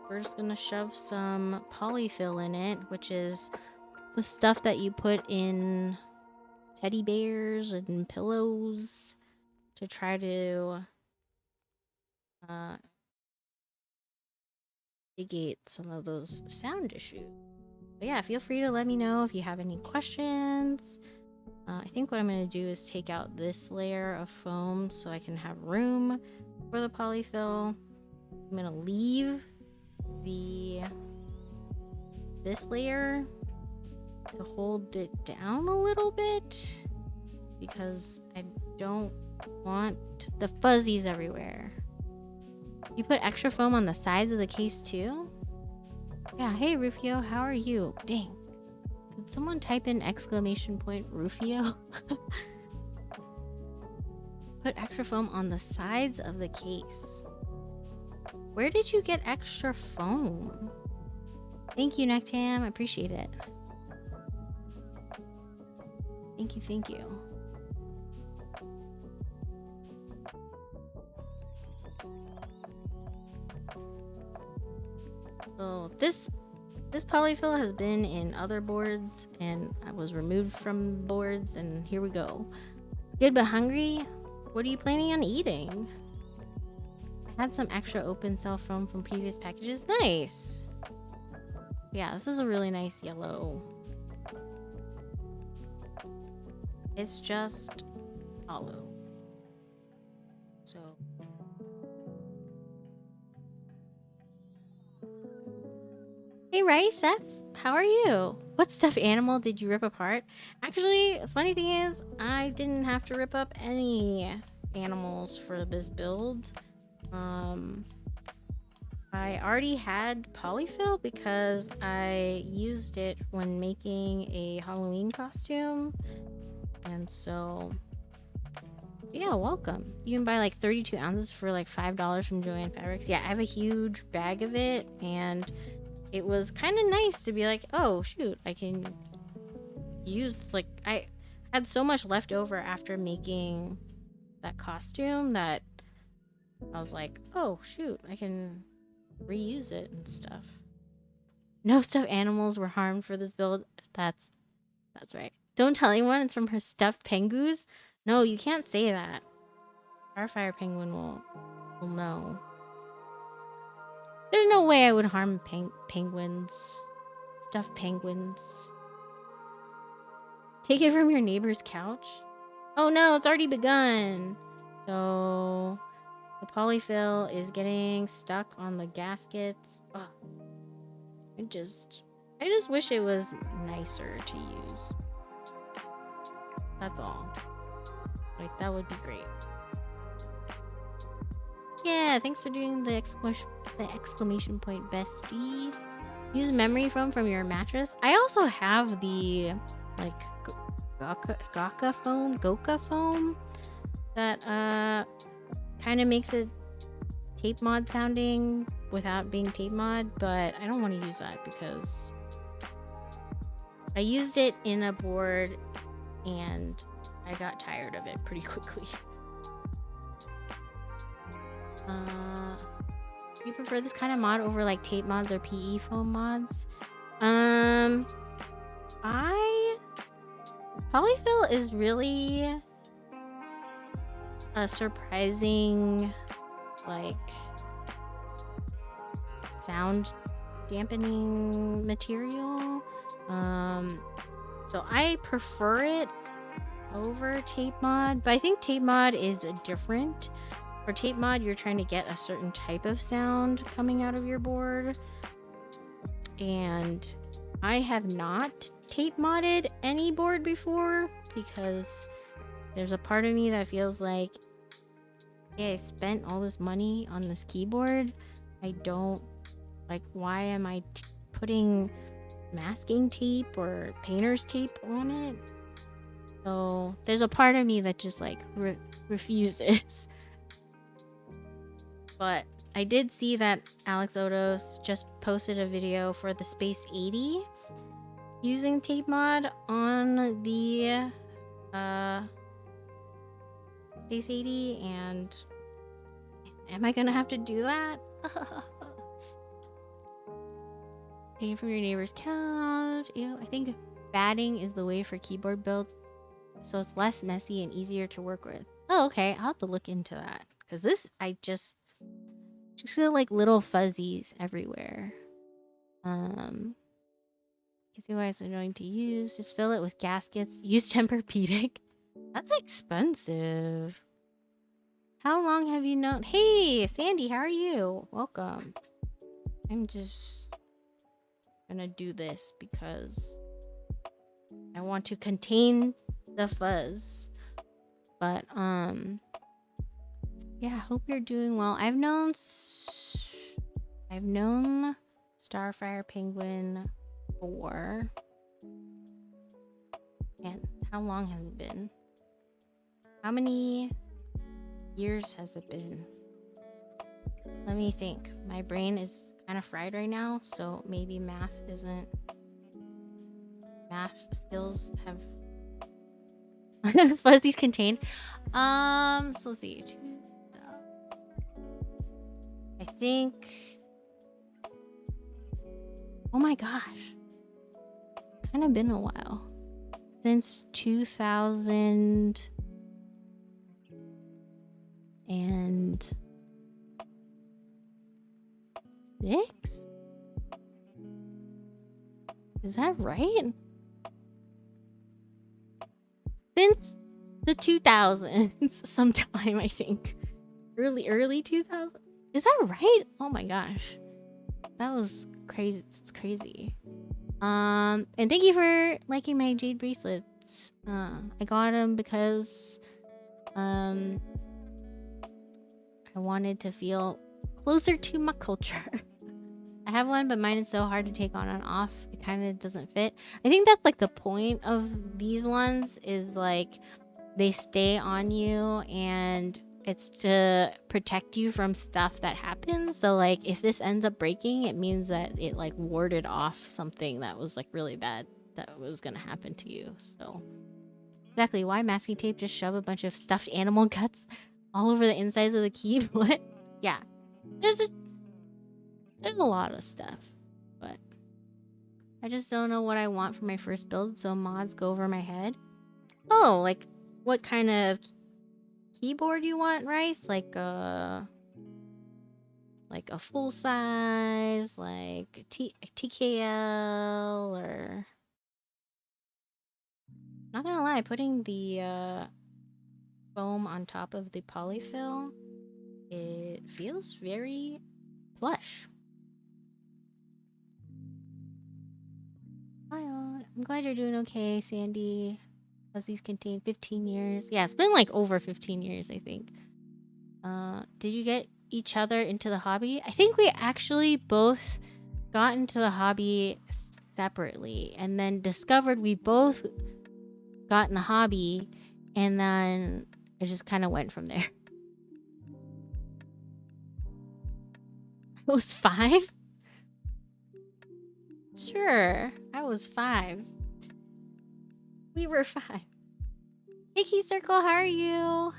we're just gonna shove some polyfill in it, which is the stuff that you put in teddy bears and pillows to try to mitigate some of those sound issues. But yeah, feel free to let me know if you have any questions. I think what I'm going to do is take out this layer of foam so I can have room for the polyfill. I'm going to leave this layer to hold it down a little bit because I don't want the fuzzies everywhere. You put extra foam on the sides of the case too? Yeah, hey Rufio, how are you? Dang. Did someone type in exclamation point Rufio? Put extra foam on the sides of the case. Where did you get extra foam? Thank you, Nectam. I appreciate it. Thank you, thank you. So this polyfill has been in other boards and I was removed from boards and here we go. Good but hungry? What are you planning on eating? I had some extra open cell foam from previous packages. Nice. Yeah, this is a really nice yellow. It's just hollow. So hey Rice, Seth, how are you? What stuffed animal did you rip apart? Actually, funny thing is, I didn't have to rip up any animals for this build. I already had polyfill because I used it when making a Halloween costume. And so, yeah, welcome. You can buy like 32 ounces for like $5 from Joann Fabrics. Yeah, I have a huge bag of it and it was kind of nice to be like, oh shoot, I can use, like, I had so much left over after making that costume that I was like, oh shoot, I can reuse it and stuff. No stuffed animals were harmed for this build. That's right. Don't tell anyone it's from her stuffed penguins. No, you can't say that. Starfire penguin will know. There's no way I would harm penguins. Stuffed penguins. Take it from your neighbor's couch? Oh no, it's already begun. So the polyfill is getting stuck on the gaskets. Oh, I just wish it was nicer to use. That's all. Like, that would be great. Yeah, thanks for doing the exclamation point, bestie. Use memory foam from your mattress. I also have the, like, Goka foam that kind of makes it tape mod sounding without being tape mod, but I don't want to use that because I used it in a board and I got tired of it pretty quickly. Do you prefer this kind of mod over like tape mods or PE foam mods? Polyfill is really a surprising, like, sound dampening material. So I prefer it over tape mod, but I think tape mod is different. For tape mod, you're trying to get a certain type of sound coming out of your board, and I have not tape modded any board before because there's a part of me that feels like, yeah, I spent all this money on this keyboard. I don't, like, why am I putting masking tape or painter's tape on it? So there's a part of me that just like refuses. But I did see that Alex Odos just posted a video for the Space 80 using tape mod on the Space 80, and am I gonna have to do that? Take it from your neighbor's couch. Ew, I think batting is the way for keyboard builds. so it's less messy and easier to work with. Oh, okay. I'll have to look into that. Because this, I just feel like little fuzzies everywhere. Can see why it's annoying to use. Just fill it with gaskets. Use Tempur-Pedic. That's expensive. How long have you known? Hey, Sandy, how are you? Welcome. I'm just gonna do this because I want to contain the fuzz. But yeah, hope you're doing well. I've known Starfire Penguin for, and how long has it been? How many years has it been? Let me think. My brain is kind of fried right now, so maybe math skills have fuzzies contained. So let's see. I think, oh my gosh, kind of been a while since 2006. Is that right? Since the 2000s sometime, I think. Early 2000s. Is that right? Oh my gosh. That was crazy. That's crazy. And thank you for liking my jade bracelets. I got them because I wanted to feel closer to my culture. I have one, but mine is so hard to take on and off. It kind of doesn't fit. I think that's like the point of these ones, is like they stay on you and it's to protect you from stuff that happens. So like if this ends up breaking, it means that it like warded off something that was like really bad that was gonna happen to you. So exactly, why masking tape? Just shove a bunch of stuffed animal guts all over the insides of the key. What? Yeah, there's a lot of stuff, but I just don't know what I want for my first build, so mods go over my head. Oh, like what kind of keyboard you want, Rice? Like a full size, like TKL, or not gonna lie, putting the foam on top of the polyfill, it feels very plush. I'm glad you're doing okay, Sandy. Fuzzies contain 15 years. Yeah, it's been like over 15 years, I think. Did you get each other into the hobby? I think we actually both got into the hobby separately and then discovered we both got in the hobby, and then it just kind of went from there. I was 5? Sure, I was 5. We were 5. Hey, Key Circle, how are you?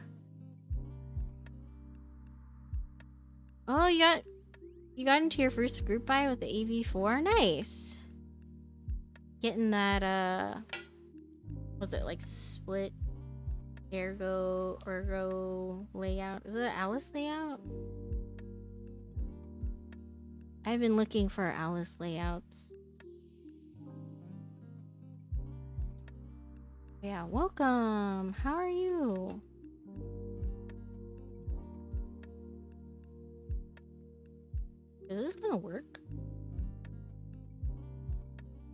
Oh, you got into your first group buy with the AV4? Nice. Getting that, was it like split ergo layout? Is it an Alice layout? I've been looking for Alice layouts. Yeah, welcome. How are you? Is this gonna work?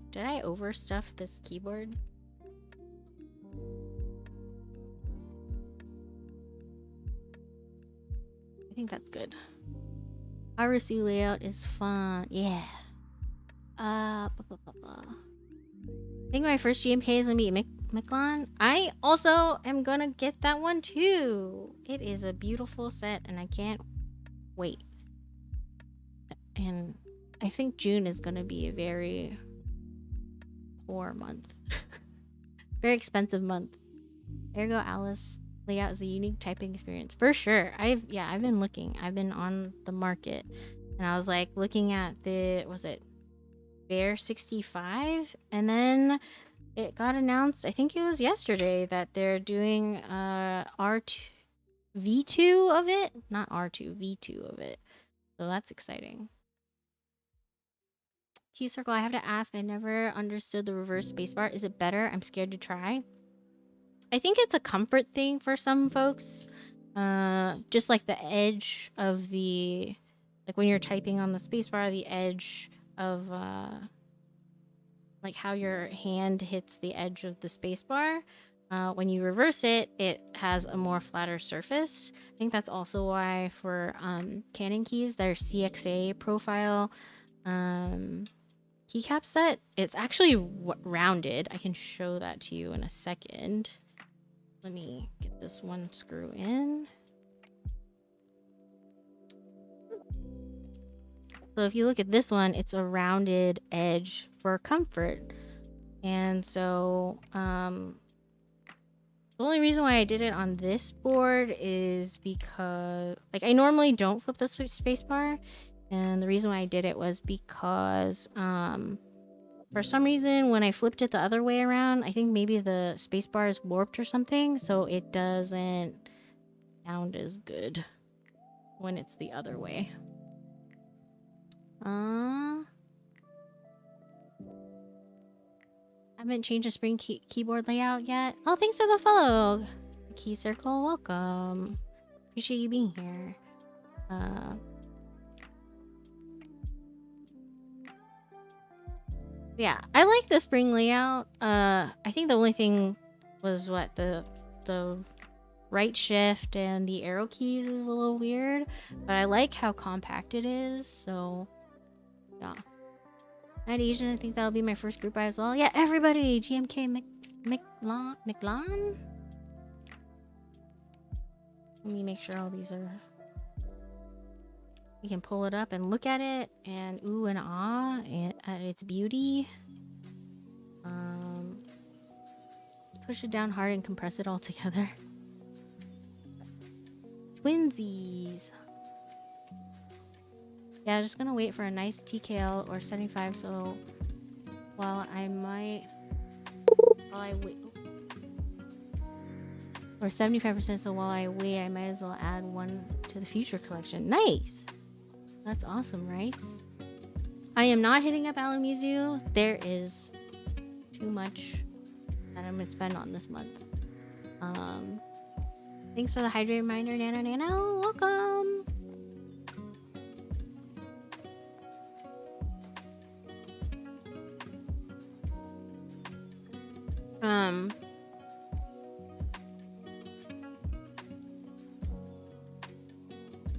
Did I overstuff this keyboard? I think that's good. RSU layout is fun. Yeah. I think my first GMK is gonna be Miklon. I also am gonna get that one too. It is a beautiful set and I can't wait. And I think June is gonna be a very poor month. Very expensive month. Ergo Alice layout is a unique typing experience for sure. I've been looking. I've been on the market, and I was looking at the, was it Bear 65, and then it got announced, I think it was yesterday, that they're doing R2 V2 of it, not R2 V2 of it. So that's exciting. Key circle, I have to ask, I never understood the reverse spacebar. Is it better? I'm scared to try. I think it's a comfort thing for some folks. Just like the edge of the, like when you're typing on the spacebar, the edge of like how your hand hits the edge of the spacebar. When you reverse it, it has a more flatter surface. I think that's also why for Canon keys, their CXA profile keycap set, it's actually rounded. I can show that to you in a second. Let me get this one screw in. So if you look at this one, it's a rounded edge for comfort. And so the only reason why I did it on this board is because, like, I normally don't flip the spacebar. And the reason why I did it was because for some reason, when I flipped it the other way around, I think maybe the spacebar is warped or something, so it doesn't sound as good when it's the other way. I haven't changed the spring keyboard layout yet. Oh, thanks for the follow, Key Circle. Welcome. Appreciate you being here. Yeah, I like the spring layout. I think the only thing was what the right shift and the arrow keys is a little weird, but I like how compact it is. So yeah, Night Asian, I think that'll be my first group buy as well. Yeah, everybody, GMK McLan. Let me make sure all these are. You can pull it up and look at it and ooh and ah at its beauty. Let's push it down hard and compress it all together. Twinsies. Yeah, just gonna wait for a nice TKL or 75. So while I wait, or 75%. So while I wait, I might as well add one to the future collection. Nice. That's awesome, Rice. I am not hitting up Alamizu. There is too much that I'm gonna spend on this month. Thanks for the hydrate reminder, Nano. Welcome.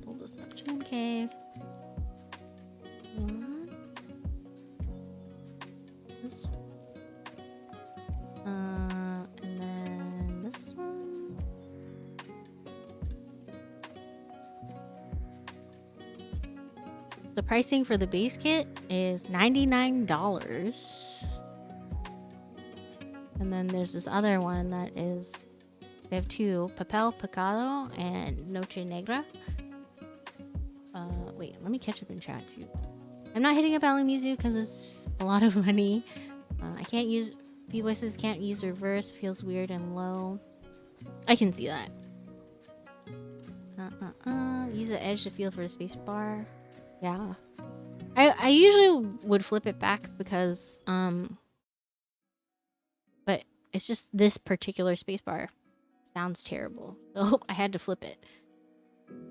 Pull this up, GMK. And then this one. The pricing for the base kit is $99. And then there's this other one that is, they have two, Papel Picado and Noche Negra. Wait, let me catch up in chat too. I'm not hitting up Alamizu because it's a lot of money. I can't use, V-Voices can't use reverse, feels weird and low. I can see that. Use the edge to feel for the space bar. Yeah. I usually would flip it back because, but it's just this particular spacebar sounds terrible. So I had to flip it.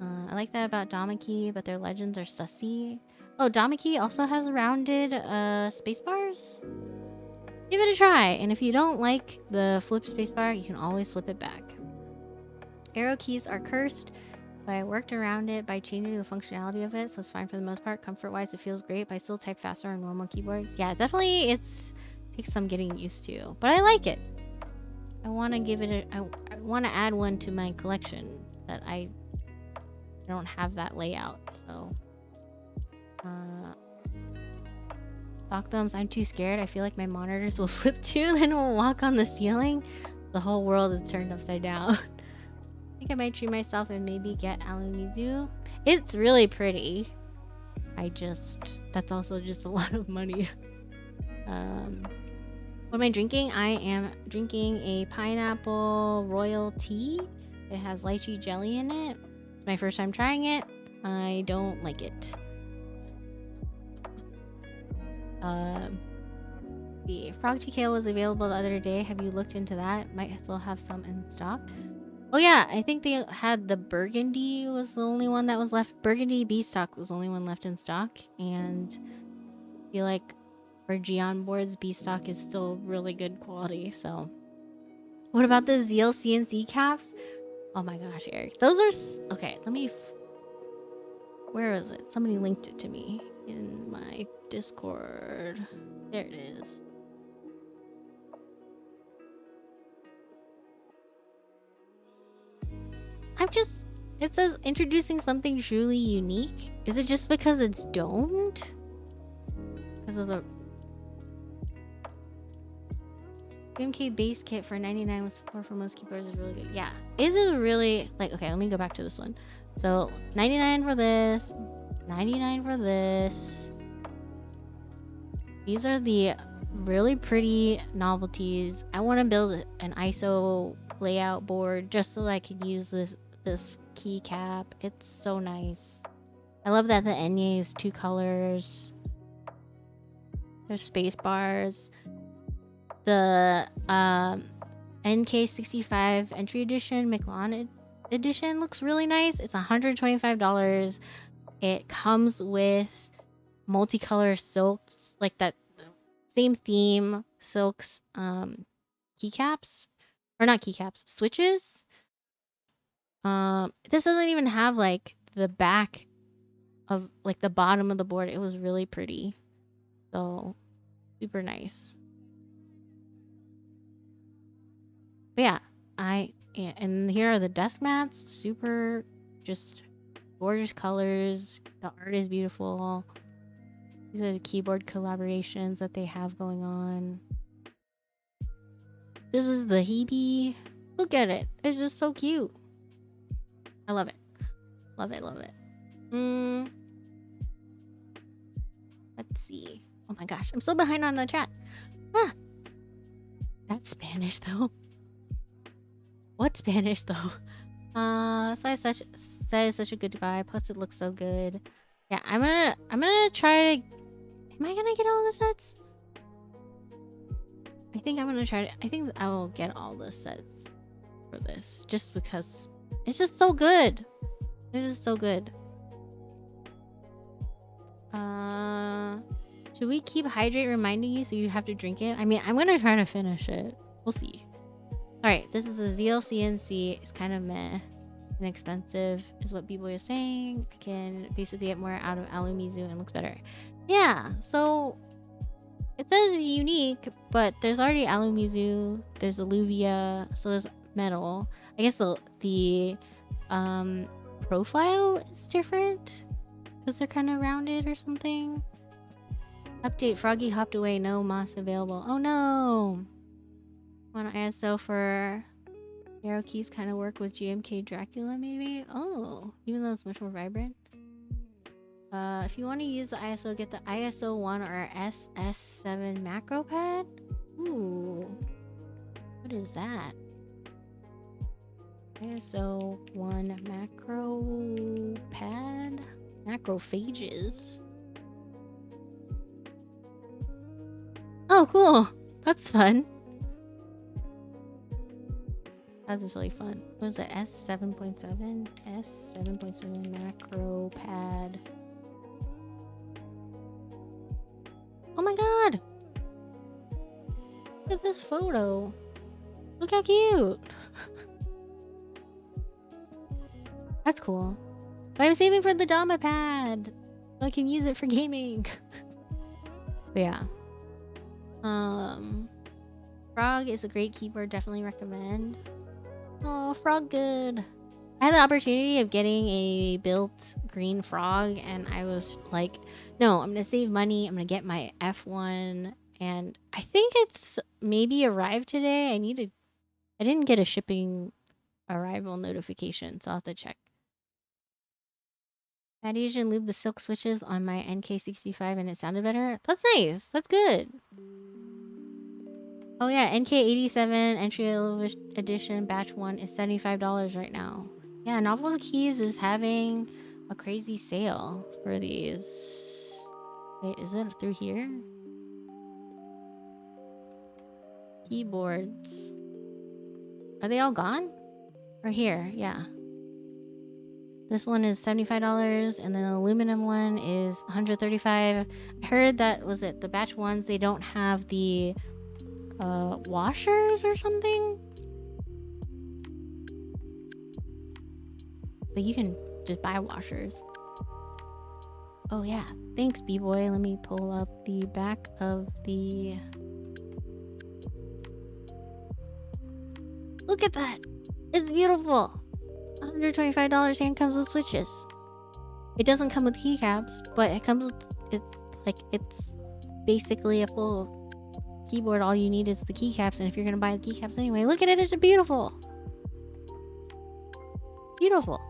I like that about Damaki, but their legends are sussy. Oh, Damaki also has rounded spacebars? Give it a try, and if you don't like the flip spacebar, you can always flip it back. Arrow keys are cursed, but I worked around it by changing the functionality of it, so it's fine for the most part. Comfort-wise, it feels great, but I still type faster on normal keyboard. Yeah, definitely takes some getting used to, but I like it. I want to give it I want to add one to my collection that I don't have that layout, so Thok thumbs, I'm too scared. I feel like my monitors will flip too, then will walk on the ceiling. The whole world is turned upside down. I think I might treat myself and maybe get Alamizu. It's really pretty. That's also just a lot of money. What am I drinking? I am drinking a pineapple royal tea. It has lychee jelly in it. It's my first time trying it. I don't like it. The frog tea kale was available the other day. Have you looked into that? Might still have some in stock. Oh yeah, I think they had the burgundy was the only one that was left. Burgundy bee stock was the only one left in stock, and I feel like for Geon boards, bee stock is still really good quality. So, what about the Zeal CNC caps? Oh my gosh, Eric, those are okay. Let me. Where is it? Somebody linked it to me in my Discord. There it is. I'm just. It says introducing something truly unique. Is it just because it's domed? Because of the MK base kit for 99 with support for most keyboards is really good. Yeah, it is really like okay. Let me go back to this one. So 99 for this, 99 for this. These are the really pretty novelties. I want to build an ISO layout board just so I can use this keycap. It's so nice. I love that the Enye is 2 colors. There's space bars. The NK65 entry edition, McLaren edition looks really nice. It's $125. It comes with multicolor silks, like that same theme silks keycaps. Or not keycaps, switches. This doesn't even have like the back of like the bottom of the board. It was really pretty. So super nice. But yeah, and here are the desk mats. Super just gorgeous colors. The art is beautiful. These are the keyboard collaborations that they have going on. This is the Hebe. Look at it. It's just so cute. I love it. Love it, love it. Let's see. Oh my gosh, I'm so behind on the chat. Ah. That's Spanish though. What Spanish though? That is such a good buy. Plus it looks so good. Yeah, I'm gonna try to. Am I gonna get all the sets? I think I'm gonna try to. I think I will get all the sets for this, just because it's just so good. It's just so good. Should we keep hydrate reminding you so you have to drink it? I mean, I'm gonna try to finish it. We'll see. All right, this is a Zeal CNC. It's kind of meh. Inexpensive is what B-Boy is saying. I can basically get more out of Alumizu and looks better. Yeah, so it says unique, but there's already Alumizu. There's Alluvia, so there's metal. I guess the profile is different because they're kind of rounded or something. Update: Froggy hopped away. No moss available. Oh no. Want ISO for arrow keys kind of work with GMK Dracula maybe? Oh, even though it's much more vibrant. If you want to use the ISO, get the ISO 1 or SS7 macro pad. Ooh. What is that? ISO 1 macro pad? Macrophages. Oh, cool. That's fun. That's just really fun. What is that? S7.7? S7.7 macro pad. Oh my god! Look at this photo. Look how cute. That's cool. But I'm saving for the Dama pad, so I can use it for gaming. But yeah. Frog is a great keyboard. Definitely recommend. Oh, Frog good. I had the opportunity of getting a built green Frog, and I was like, no, I'm gonna save money. I'm gonna get my F1, and I think it's maybe arrived today. I didn't get a shipping arrival notification, so I'll have to check. I'd usually lube the silk switches on my NK65 and it sounded better. That's nice. That's good. Oh yeah, NK87 entry level edition batch 1 is $75 right now. Yeah, Novel Keys is having a crazy sale for these. Wait, is it through here? Keyboards. Are they all gone? Or here? Yeah. This one is $75 and then the aluminum one is $135. I heard that was it the batch ones, they don't have the washers or something. But you can just buy washers. Oh yeah. Thanks, B-Boy. Let me pull up the back of the... Look at that! It's beautiful! $125 and comes with switches. It doesn't come with keycaps, but it comes with it. Like, it's basically a full keyboard. All you need is the keycaps, and if you're gonna buy the keycaps anyway, look at it! It's beautiful. Beautiful.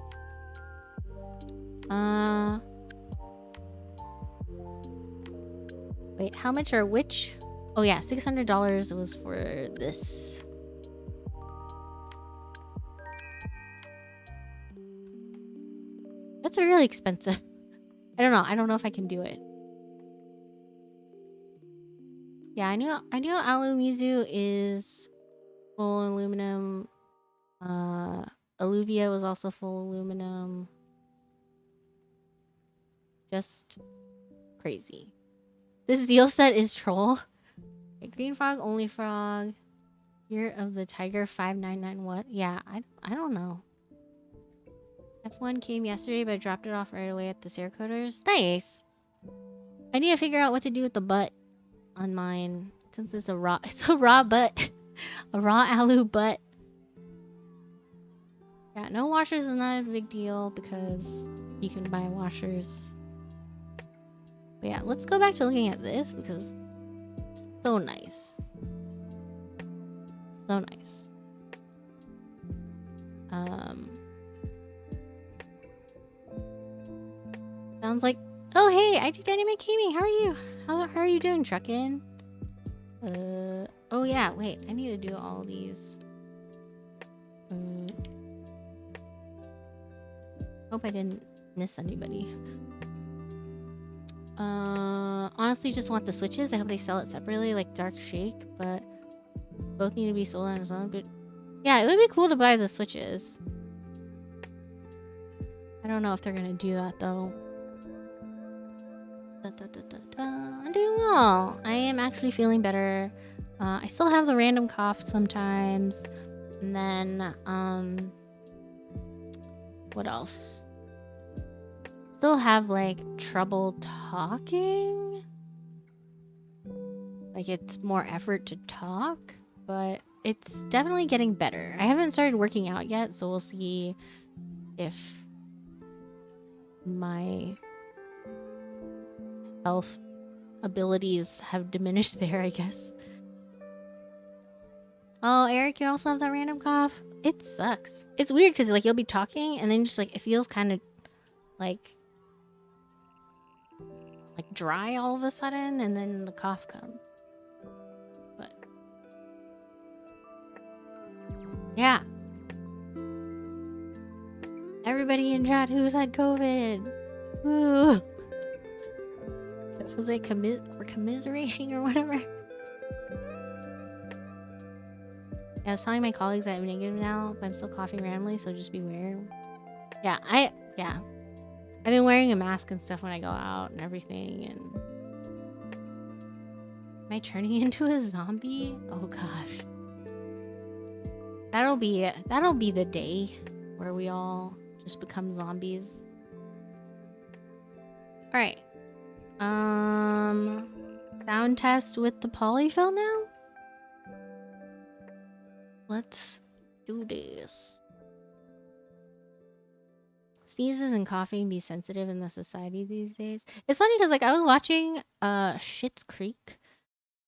Wait, how much are which? Oh yeah, $600 was for this. That's really expensive. I don't know. I don't know if I can do it. Yeah, I knew Alumizu is full aluminum. Alluvia was also full aluminum. Just crazy. This deal set is troll. Okay, Green Frog, Only Frog. Year of the Tiger 599 what? Yeah, I don't know. F1 came yesterday, but I dropped it off right away at the Cerakoders. Nice. I need to figure out what to do with the butt on mine, since it's a raw butt. A raw alu butt. Yeah, no washers is not a big deal because you can buy washers. But yeah, let's go back to looking at this because it's so nice. So nice. Sounds like, oh hey, IT Dynamic Gaming, how are you? How are you doing, Truckin'? Oh yeah, wait, I need to do all these. Hope I didn't miss anybody. Honestly, just want the switches. I hope they sell it separately, like Dark Shake, but both need to be sold on its own. But yeah, it would be cool to buy the switches. I don't know if they're gonna do that though. I'm doing well. I am actually feeling better. I still have the random cough sometimes. And then, what else? Still have, like, trouble talking. Like, it's more effort to talk. But it's definitely getting better. I haven't started working out yet, so we'll see if my health abilities have diminished there, I guess. Oh, Eric, you also have that random cough? It sucks. It's weird because, like, you'll be talking and then just, like, it feels kind of, like dry all of a sudden and then the cough comes. But, yeah. Everybody in chat who's had COVID. Woo. Was it we're commiserating or whatever? I was telling my colleagues that I'm negative now, but I'm still coughing randomly, so just beware. Yeah, I've been wearing a mask and stuff when I go out and everything, and... Am I turning into a zombie? Oh gosh. That'll be the day where we all just become zombies. Alright. Sound test with the polyfill now? Let's do this. Sneezes and coughing be sensitive in the society these days. It's funny because, like, I was watching Schitt's Creek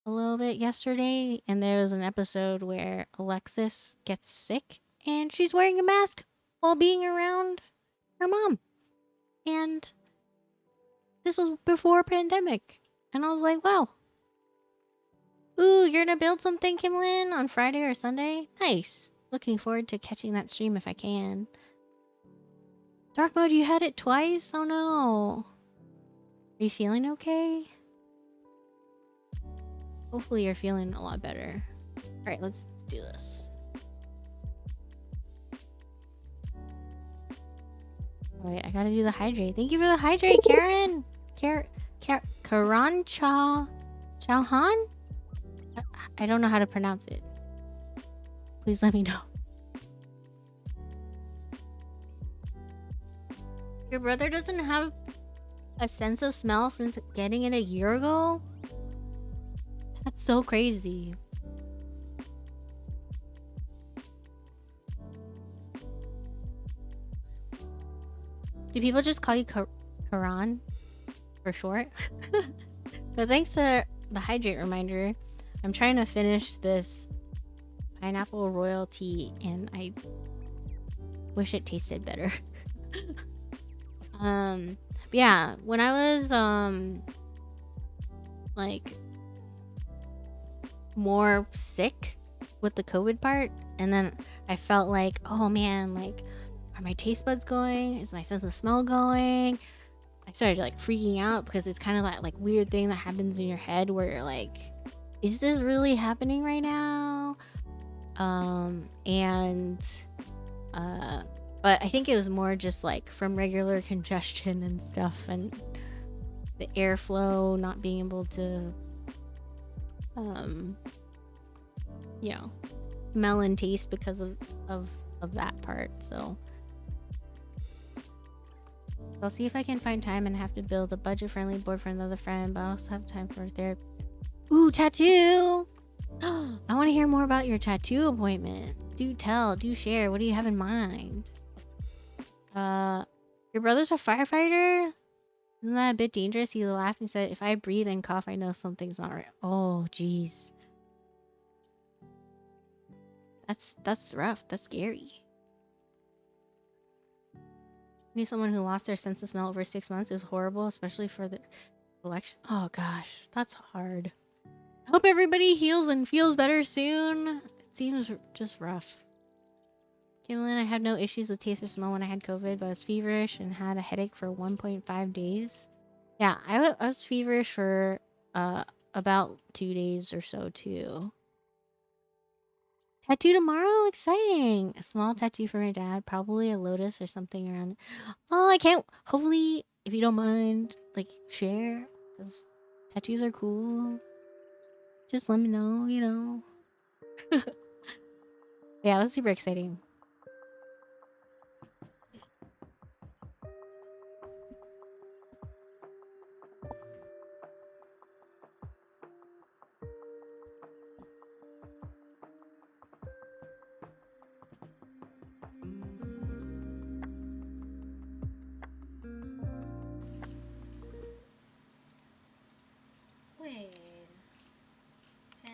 a little bit yesterday, and there was an episode where Alexis gets sick and she's wearing a mask while being around her mom. And this was before pandemic. And I was like, wow. Ooh, you're gonna build something, Kimlin, on Friday or Sunday? Nice. Looking forward to catching that stream if I can. Dark mode, you had it twice? Oh no. Are you feeling okay? Hopefully you're feeling a lot better. Alright, let's do this. Wait, I gotta do the hydrate. Thank you for the hydrate, Karen! Karan Chauhan? I don't know how to pronounce it. Please let me know. Your brother doesn't have a sense of smell since getting it a year ago? That's so crazy. Do people just call you Karan for short? But thanks to the hydrate reminder, I'm trying to finish this pineapple royalty and I wish it tasted better. But yeah, when I was like more sick with the COVID part, and then I felt like, oh man, like, are my taste buds going? Is my sense of smell going? I started like freaking out because it's kind of that like weird thing that happens in your head where you're like, is this really happening right now? But I think it was more just like from regular congestion and stuff and the airflow not being able to you know, smell and taste because of that part. So I'll see if I can find time and have to build a budget-friendly board for another friend, but I also have time for therapy. Ooh, tattoo! I want to hear more about your tattoo appointment. Do tell, do share. What do you have in mind? Your brother's a firefighter? Isn't that a bit dangerous? He laughed and said, if I breathe and cough, I know something's not right. Oh, jeez. That's rough. That's scary. Knew someone who lost their sense of smell over 6 months. It was horrible, especially for the election. Oh gosh, that's hard. I hope everybody heals and feels better soon. It seems just rough. Kimberlyn, I had no issues with taste or smell when I had COVID, but I was feverish and had a headache for 1.5 days. Yeah, I was feverish for about 2 days or so too. Tattoo tomorrow? Exciting! A small tattoo for my dad. Probably a lotus or something around it. Oh, I can't... Hopefully, if you don't mind, like, share. Because tattoos are cool. Just let me know, you know. Yeah, that's super exciting. Wait. Tab.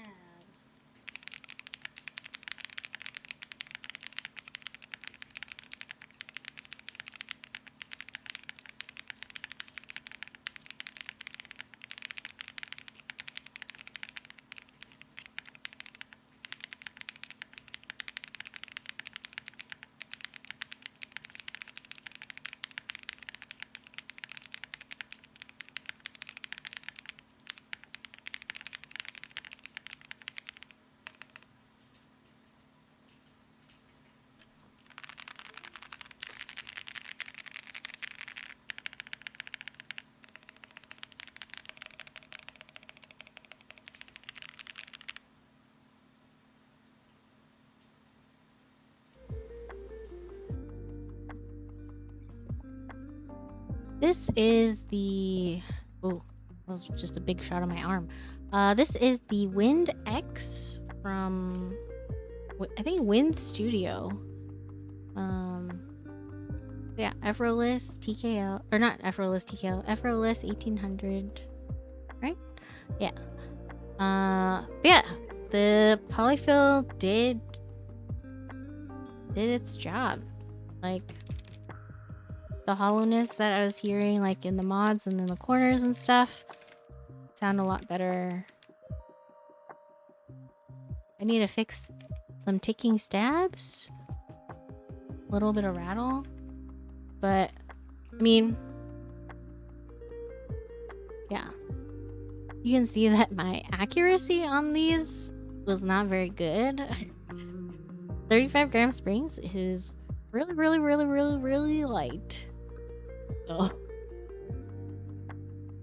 This is the... Oh, that was just a big shot on my arm. This is the Wind X from... I think Wind Studio. Yeah, Effortless TKL. Or not Effortless TKL. Effortless 1800. Right? Yeah. But yeah. The Polyfill did its job. Like... the hollowness that I was hearing like in the mods and in the corners and stuff sound a lot better. I need to fix some ticking stabs. A little bit of rattle. But, I mean, yeah. You can see that my accuracy on these was not very good. 35 gram springs is really, really, really, really, really light. So,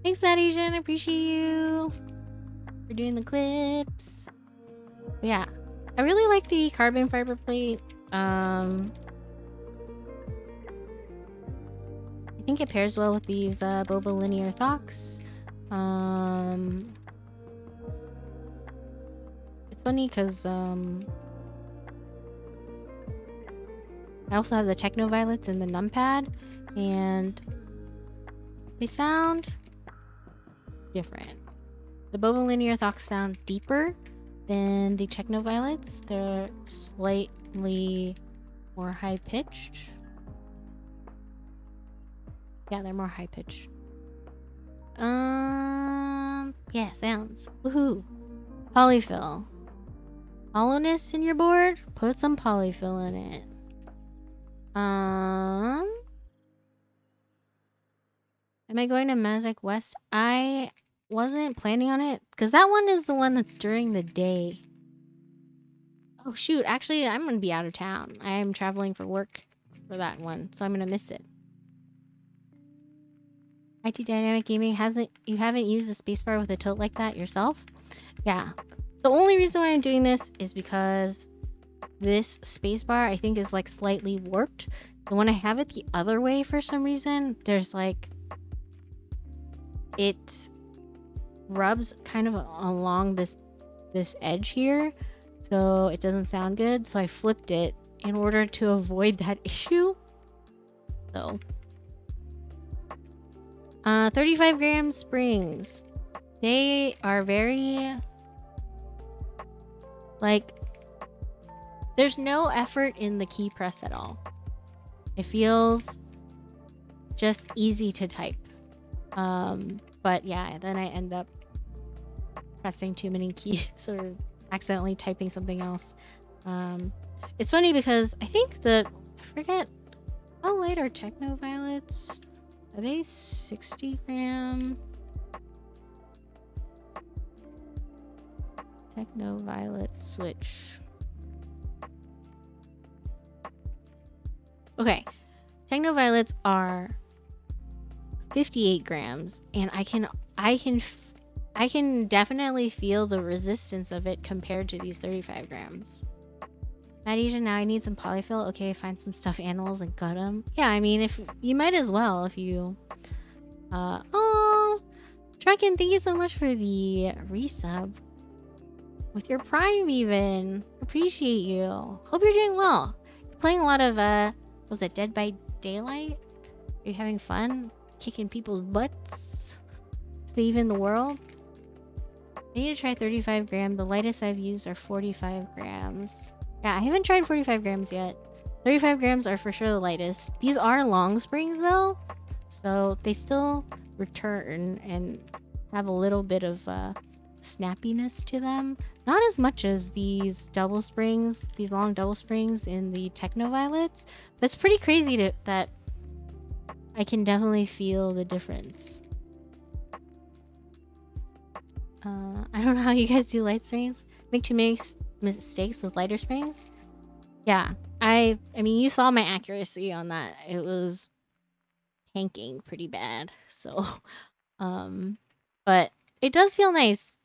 thanks, Matt Asian. I appreciate you for doing the clips. But yeah, I really like the carbon fiber plate. I think it pairs well with these Boba Linear Thocks. It's funny because I also have the Techno Violets and the numpad, and they sound different. The Boba Linear Thocks sound deeper than the Techno Violets. They're slightly more high pitched. Yeah, they're more high pitched. Yeah, sounds. Woohoo. Polyfill. Hollowness in your board? Put some polyfill in it. Am I going to Mazak West? I wasn't planning on it because that one is the one that's during the day. Oh shoot, actually I'm gonna be out of town. I am traveling for work for that one, so I'm gonna miss it. IT Dynamic Gaming you haven't used a spacebar with a tilt like that yourself? Yeah. The only reason why I'm doing this is because this spacebar I think is like slightly warped. And when I have it the other way for some reason, there's like it rubs kind of along this edge here, so it doesn't sound good. So I flipped it in order to avoid that issue. So 35 gram springs. They are very like, there's no effort in the key press at all. It feels just easy to type. But yeah, then I end up pressing too many keys or accidentally typing something else. It's funny because I think I forget how light are Techno Violets. Are they 60 gram? Techno Violet switch. Okay, Techno Violets are 58 grams, and I can definitely feel the resistance of it compared to these 35 grams. Madesia, now I need some polyfill. Okay, find some stuffed animals and gut them. Yeah, I mean, if you might as well if you. Oh, Truckin, thank you so much for the resub with your Prime. Even appreciate you. Hope you're doing well. You're playing a lot of was it Dead by Daylight? Are you having fun kicking people's butts, saving the world? I need to try 35 gram. The lightest I've used are 45 grams. Yeah, I haven't tried 45 grams yet. 35 grams are for sure the lightest. These are long springs though, so they still return and have a little bit of snappiness to them. Not as much as these double springs, these long double springs in the Techno Violets, but it's pretty crazy that I can definitely feel the difference. I don't know how you guys do light springs. Make too many mistakes with lighter springs. Yeah, I mean, you saw my accuracy on that. It was tanking pretty bad. So, but it does feel nice.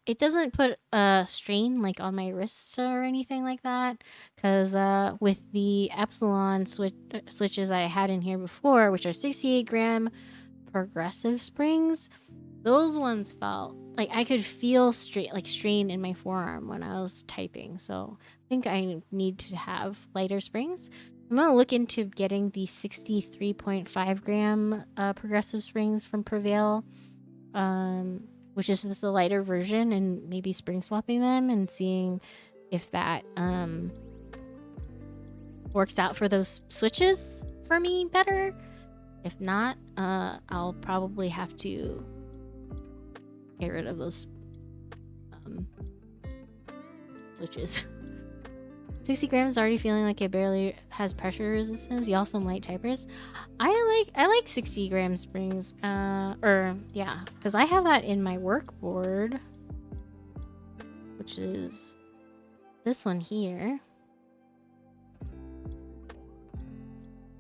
It doesn't put a strain like on my wrists or anything like that, because with the Epsilon switches I had in here before, which are 68 gram progressive springs, those ones felt like I could feel strain in my forearm when I was typing. So I think I need to have lighter springs. I'm gonna look into getting the 63.5 gram progressive springs from Prevail, which is just a lighter version, and maybe spring swapping them and seeing if that works out for those switches for me better. If not, I'll probably have to switches. 60 grams already feeling like it barely has pressure resistance. You also light typers. I like 60 gram springs. Because I have that in my work board, which is this one here.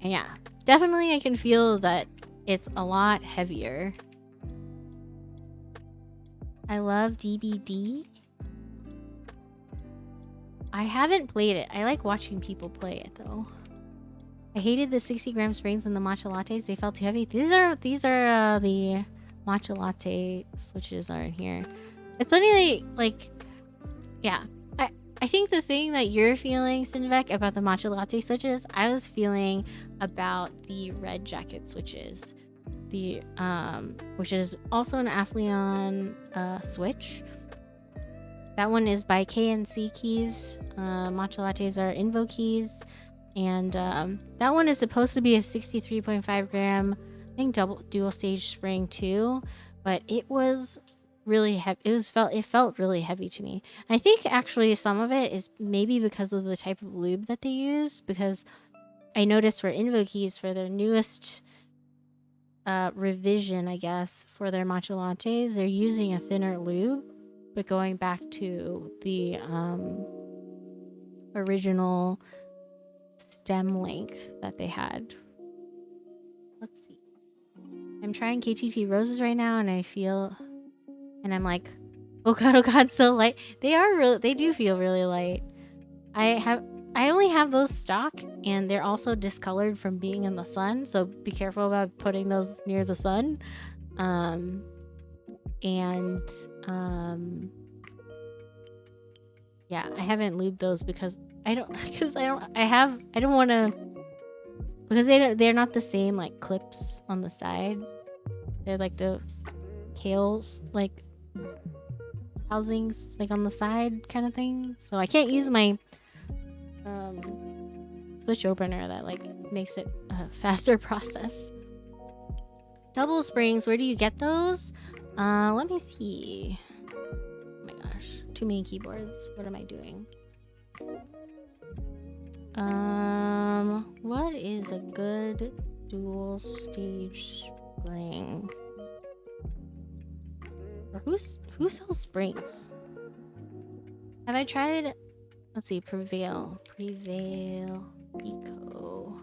And yeah, definitely I can feel that it's a lot heavier. I love DBD. I haven't played it. I like watching people play it though. I hated the 60 gram springs and the matcha lattes. They felt too heavy. These are the matcha latte switches are in here. It's only like yeah. I think the thing that you're feeling, Sinvek, about the matcha latte switches, I was feeling about the red jacket switches. The which is also an Aphelion switch. That one is by KNC Keys. Matcha lattes are Invo Keys. And that one is supposed to be a 63.5 gram, I think dual stage spring too. But it was really heavy. It felt really heavy to me. I think actually some of it is maybe because of the type of lube that they use. Because I noticed for Invo Keys, for their newest revision, I guess, for their matcha lattes, they're using a thinner lube. But going back to the original stem length that they had. Let's see. I'm trying KTT roses right now, and I feel, and I'm like, oh god, so light. They do feel really light. I only have those stock, and they're also discolored from being in the sun, so be careful about putting those near the sun. Yeah, I haven't lubed those because they're not the same like clips on the side. They're like the kales like housings like on the side kind of thing. So I can't use my switch opener that like makes it a faster process. Double springs, where do you get those? Let me see. Oh my gosh, too many keyboards. What am I doing? What is a good dual stage spring? Or who sells springs? Have I tried? Let's see, Prevail, Eco.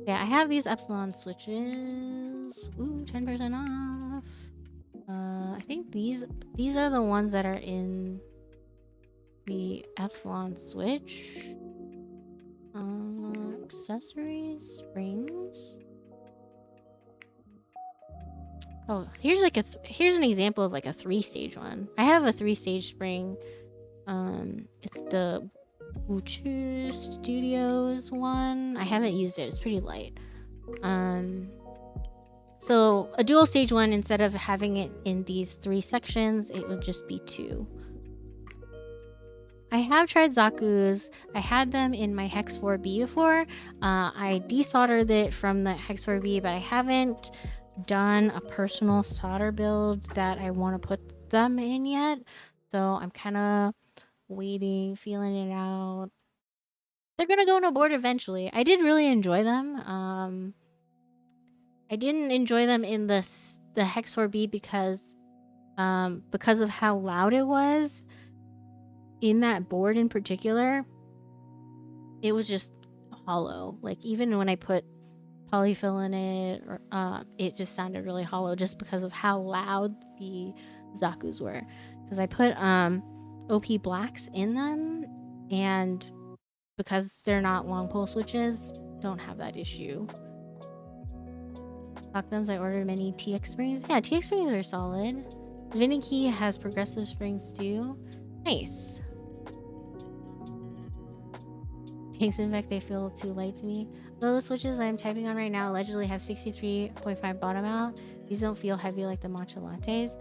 Yeah, I have these Epsilon switches. Ooh, 10% off. I think these are the ones that are in the Epsilon switch. Accessories, springs. Oh, here's like here's an example of like a 3-stage one. I have a 3-stage spring. It's the Wuchu Studios one. I haven't used it. It's pretty light. So a dual stage one, instead of having it in these 3 sections, it would just be 2. I have tried Zaku's. I had them in my Hex 4B before. I desoldered it from the Hex 4B, but I haven't done a personal solder build that I want to put them in yet. So I'm kind of waiting, feeling it out. They're gonna go on a board eventually. I did really enjoy them. I didn't enjoy them in the Hex 4B because of how loud it was. In that board in particular, it was just hollow. Like even when I put polyfill in it, or it just sounded really hollow just because of how loud the Zaku's were. Because I put OP blacks in them, and because they're not long pole switches, don't have that issue. Fuck them, I ordered many TX springs. Yeah, TX springs are solid. Divinity has progressive springs too. Nice. Thanks, in fact, they feel too light to me. Though the switches I'm typing on right now allegedly have 63.5 bottom out. These don't feel heavy like the matcha lattes.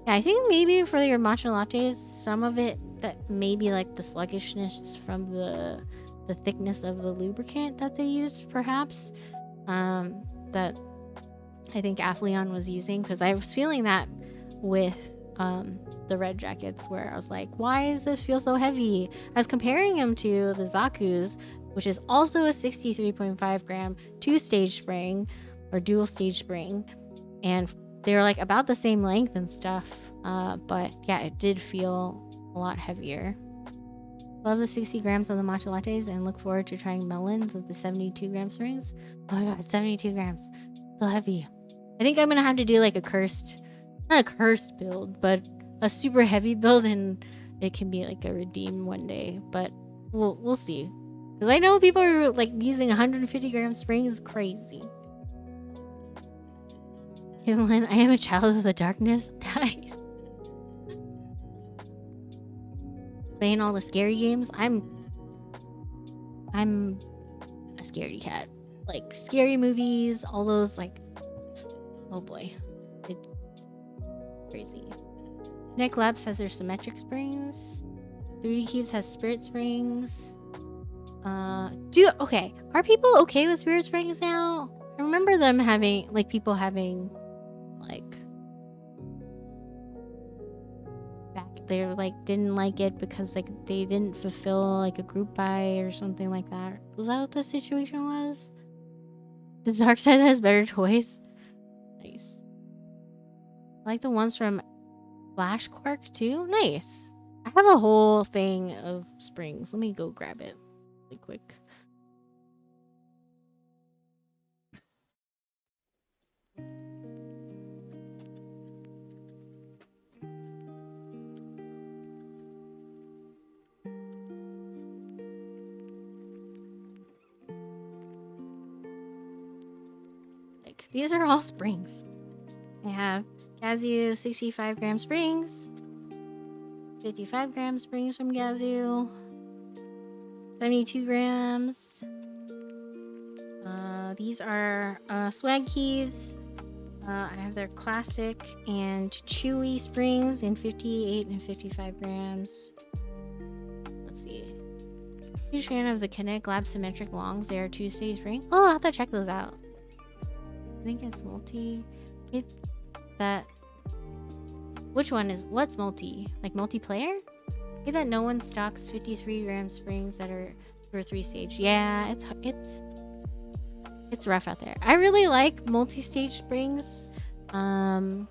Yeah, I think maybe for your matcha lattes, some of it that maybe like the sluggishness from the thickness of the lubricant that they use, perhaps. That I think Aphelion was using, because I was feeling that with the red jackets, where I was like, why does this feel so heavy? I was comparing them to the Zaku's, which is also a 63.5 gram 2-stage spring or dual stage spring, and they were like about the same length and stuff, but yeah, it did feel a lot heavier. Love the 60 grams of the matcha lattes and look forward to trying melons with the 72 gram springs. Oh my god, 72 grams, so heavy. I think I'm gonna have to do like not a cursed build, but a super heavy build, and it can be like a redeem one day, but we'll see. Because I know people are like using 150 gram springs, crazy. Kimlin, I am a child of the darkness. Nice. Playing all the scary games. I'm a scaredy cat. Like scary movies, all those like, oh boy, it's crazy. Connect Labs has their symmetric springs. 3D Cubes has spirit springs. Okay, are people okay with spirit springs now? I remember them having like people having like they were like didn't like it because like they didn't fulfill like a group buy or something like that. Was that what the situation was? The Dark Side has better toys. Nice. I like the ones from Flash Quark too. Nice. I have a whole thing of springs. Let me go grab it really quick. These are all springs. I have Gazoo 65 gram springs, 55 gram springs from Gazoo, 72 grams. These are swag keys. I have their classic and chewy springs in 58 and 55 grams. Let's see. Huge fan of the Connect Lab symmetric longs. They are 2-stage spring. Oh, I'll have to check those out. I think it's multi. Which one is what's multi? Like multiplayer? Hey, that no one stocks 53 gram springs that are for 3-stage. Yeah, it's rough out there. I really like multi-stage springs. Yeah,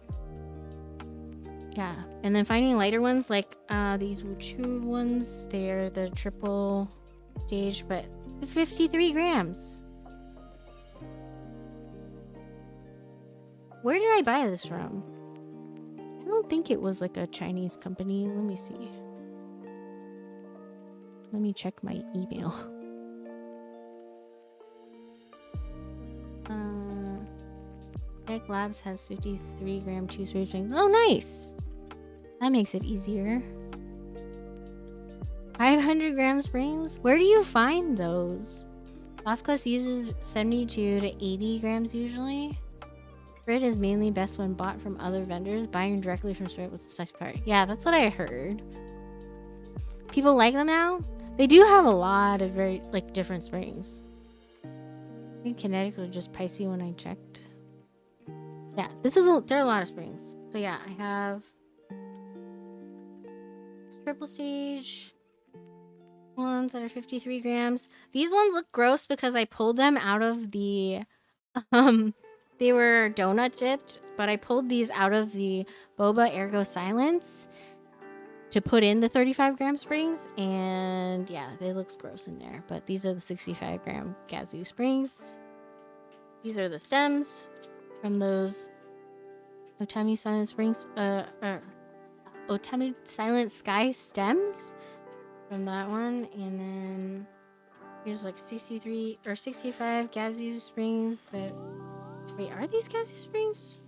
and then finding lighter ones like these Wuchu ones. They're the triple stage, but 53 grams. Where did I buy this from? I don't think it was like a Chinese company. Let me see. Let me check my email. Egg Labs has 53 gram 2-stage springs. Oh, nice. That makes it easier. 500 gram springs? Where do you find those? Lost Quest uses 72 to 80 grams usually. Spirit is mainly best when bought from other vendors. Buying directly from Spirit was the second part. Yeah, that's what I heard. People like them now? They do have a lot of very like different springs. I think Kinetic was just pricey when I checked. Yeah, there are a lot of springs. So yeah, I have triple stage ones that are 53 grams. These ones look gross because I pulled them out of the they were donut dipped, but I pulled these out of the Boba Ergo Silence to put in the 35 gram springs, and yeah, it looks gross in there. But these are the 65 gram Gazoo springs. These are the stems from those Otamu Silent Springs, Otamu Silent Sky stems from that one, and then here's like 63 or 65 Gazoo springs that. Wait, are these Gazoo springs?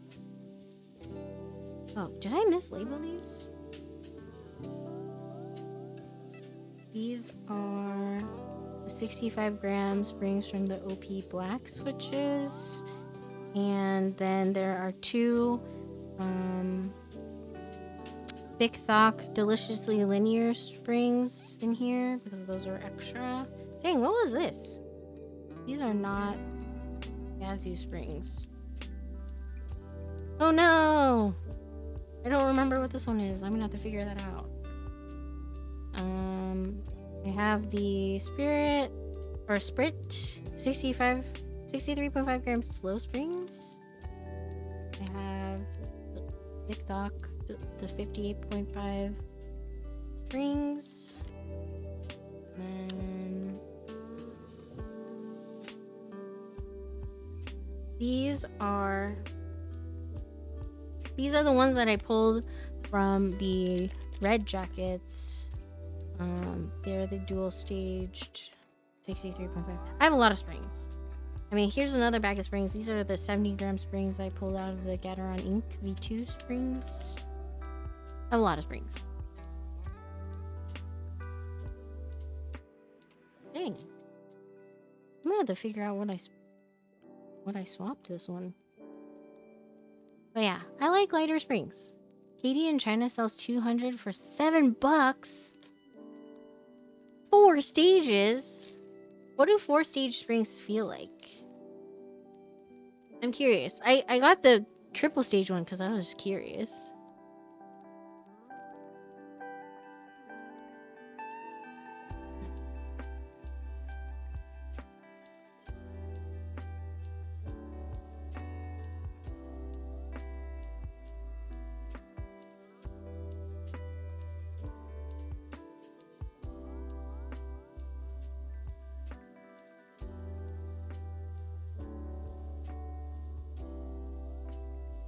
Oh, did I mislabel these? These are the 65 gram springs from the OP Black switches. And then there are 2 Thick Thock Deliciously Linear springs in here because those are extra. Dang, what was this? These are not Gazoo springs. Oh no! I don't remember what this one is. I'm gonna have to figure that out. I have the Sprit 63.5 grams slow springs. I have the TikTok, the 58.5 springs. And these are the ones that I pulled from the red jackets. They're the dual staged 63.5. I have a lot of springs. I mean, here's another bag of springs. These are the 70 gram springs I pulled out of the Gateron Ink V2 springs. I have a lot of springs. Dang. I'm gonna have to figure out what I swapped this one. But yeah, I like lighter springs. Katie in China sells 200 for $7. 4 stages? What do 4 stage springs feel like? I'm curious. I got the triple stage one because I was just curious.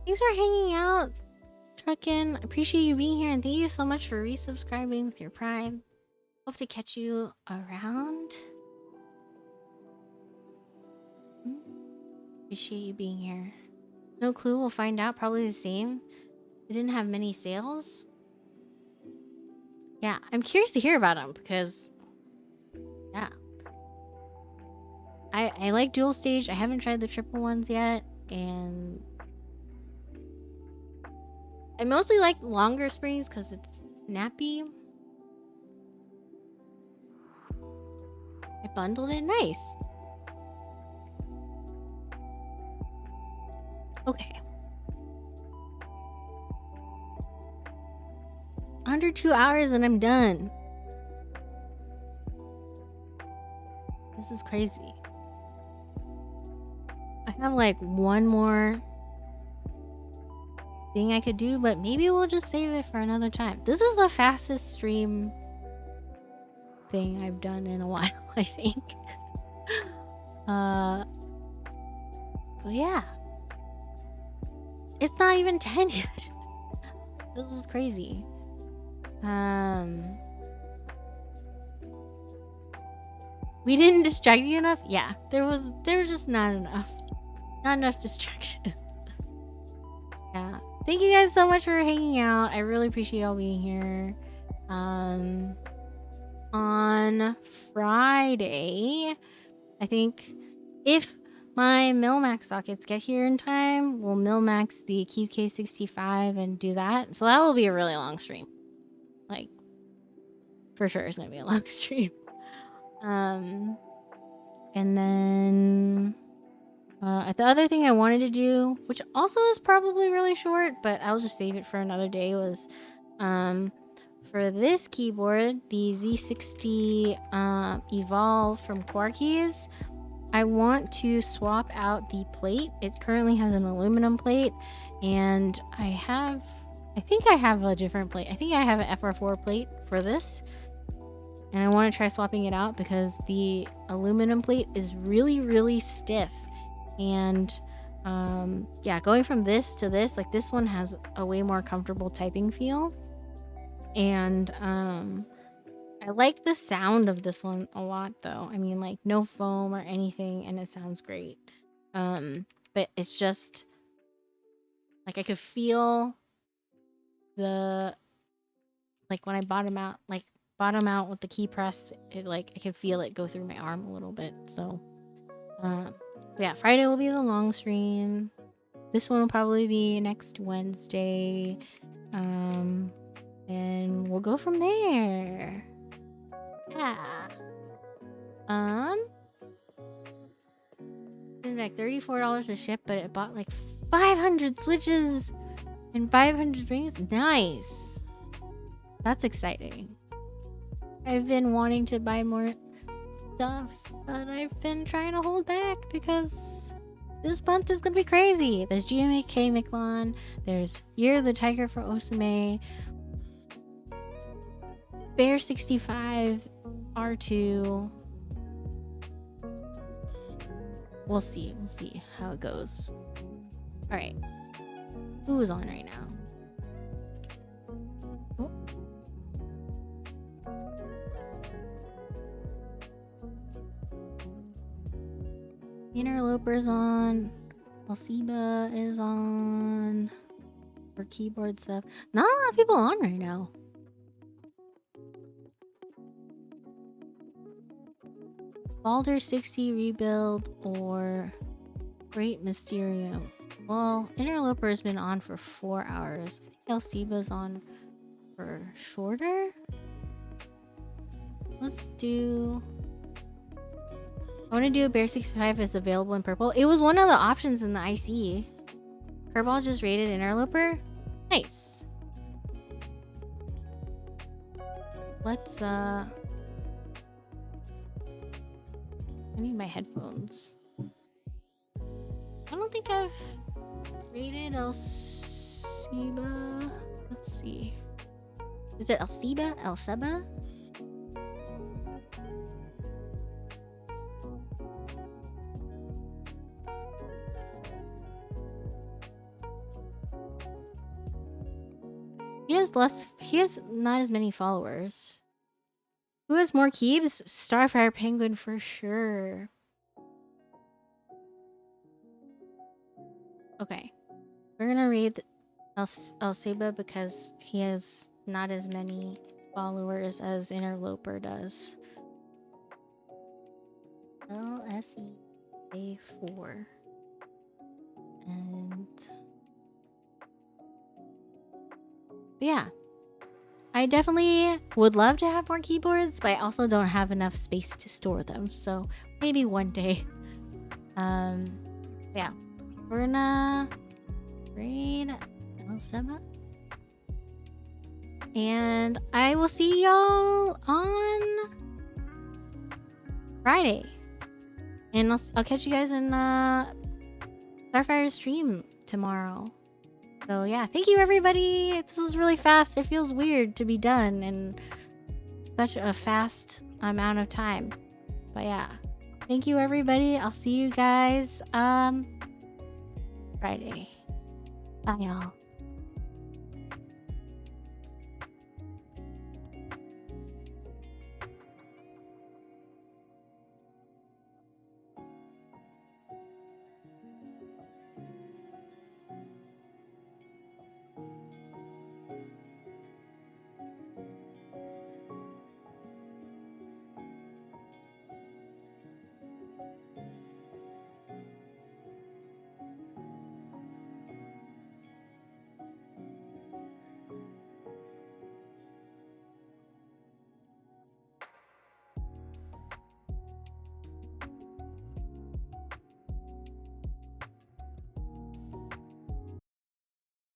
Thanks for hanging out, Truckin'. I appreciate you being here, and thank you so much for resubscribing with your Prime. Hope to catch you around. Appreciate you being here. No clue, we'll find out. Probably the same. They didn't have many sales. Yeah, I'm curious to hear about them because, yeah. I like dual stage. I haven't tried the triple ones yet, and I mostly like longer springs because it's snappy. I bundled it. Nice. Okay. Under 2 hours and I'm done. This is crazy. I have like one more thing I could do, but maybe we'll just save it for another time. This is the fastest stream thing I've done in a while, I think. But yeah. It's not even 10 yet. This is crazy. We didn't distract you enough? Yeah, there was just not enough. Not enough distractions. Yeah. Thank you guys so much for hanging out. I really appreciate y'all being here. On Friday, I think if my Milmax sockets get here in time, we'll Milmax the QK65 and do that. So that will be a really long stream. Like, for sure it's gonna be a long stream. And then the other thing I wanted to do, which also is probably really short, but I'll just save it for another day, was for this keyboard, the Z60 Evolve from Quarkies, I want to swap out the plate. It currently has an aluminum plate, and I think I have a different plate. I think I have an FR4 plate for this, and I want to try swapping it out because the aluminum plate is really, really stiff. And yeah, going from this to this, like this one has a way more comfortable typing feel. And I like the sound of this one a lot though. I mean, like no foam or anything, and it sounds great. But it's just like I could feel the, like when I bottom out with the key press, it like I could feel it go through my arm a little bit. So yeah, Friday will be the long stream. This one will probably be next Wednesday. And we'll go from there. Yeah. It's like $34 to ship, but it bought like 500 switches. And 500 rings? Nice. That's exciting. I've been wanting to buy more stuff, but I've been trying to hold back because this month is gonna be crazy. There's GMAK Miklon, there's Year of the Tiger for Osame, Bear 65, R2. We'll see how it goes. Alright. Who's on right now? Oh. Interloper's on. Alciba is on. For keyboard stuff. Not a lot of people on right now. Baldur 60 rebuild or Great Mysterium. Well, Interloper's been on for 4 hours. I think Alciba's on for shorter. Let's do... I want to do a Bear 65 is available in purple. It was one of the options in the IC. Kerbal just rated Interloper. Nice. Let's I need my headphones. I don't think I've rated Alciba. Let's see. Is it Alciba? Alceba? He has not as many followers. Who has more keeps? Starfire Penguin for sure. Okay. We're gonna read Alceba because he has not as many followers as Interloper does. LSEA4. And... yeah. I definitely would love to have more keyboards, but I also don't have enough space to store them. So maybe one day. Yeah. We're gonna raid L7. And I will see y'all on Friday. And I'll catch you guys in Starfire's stream tomorrow. So yeah, thank you everybody. This is really fast. It feels weird to be done in such a fast amount of time. But yeah, thank you everybody. I'll see you guys Friday. Bye y'all.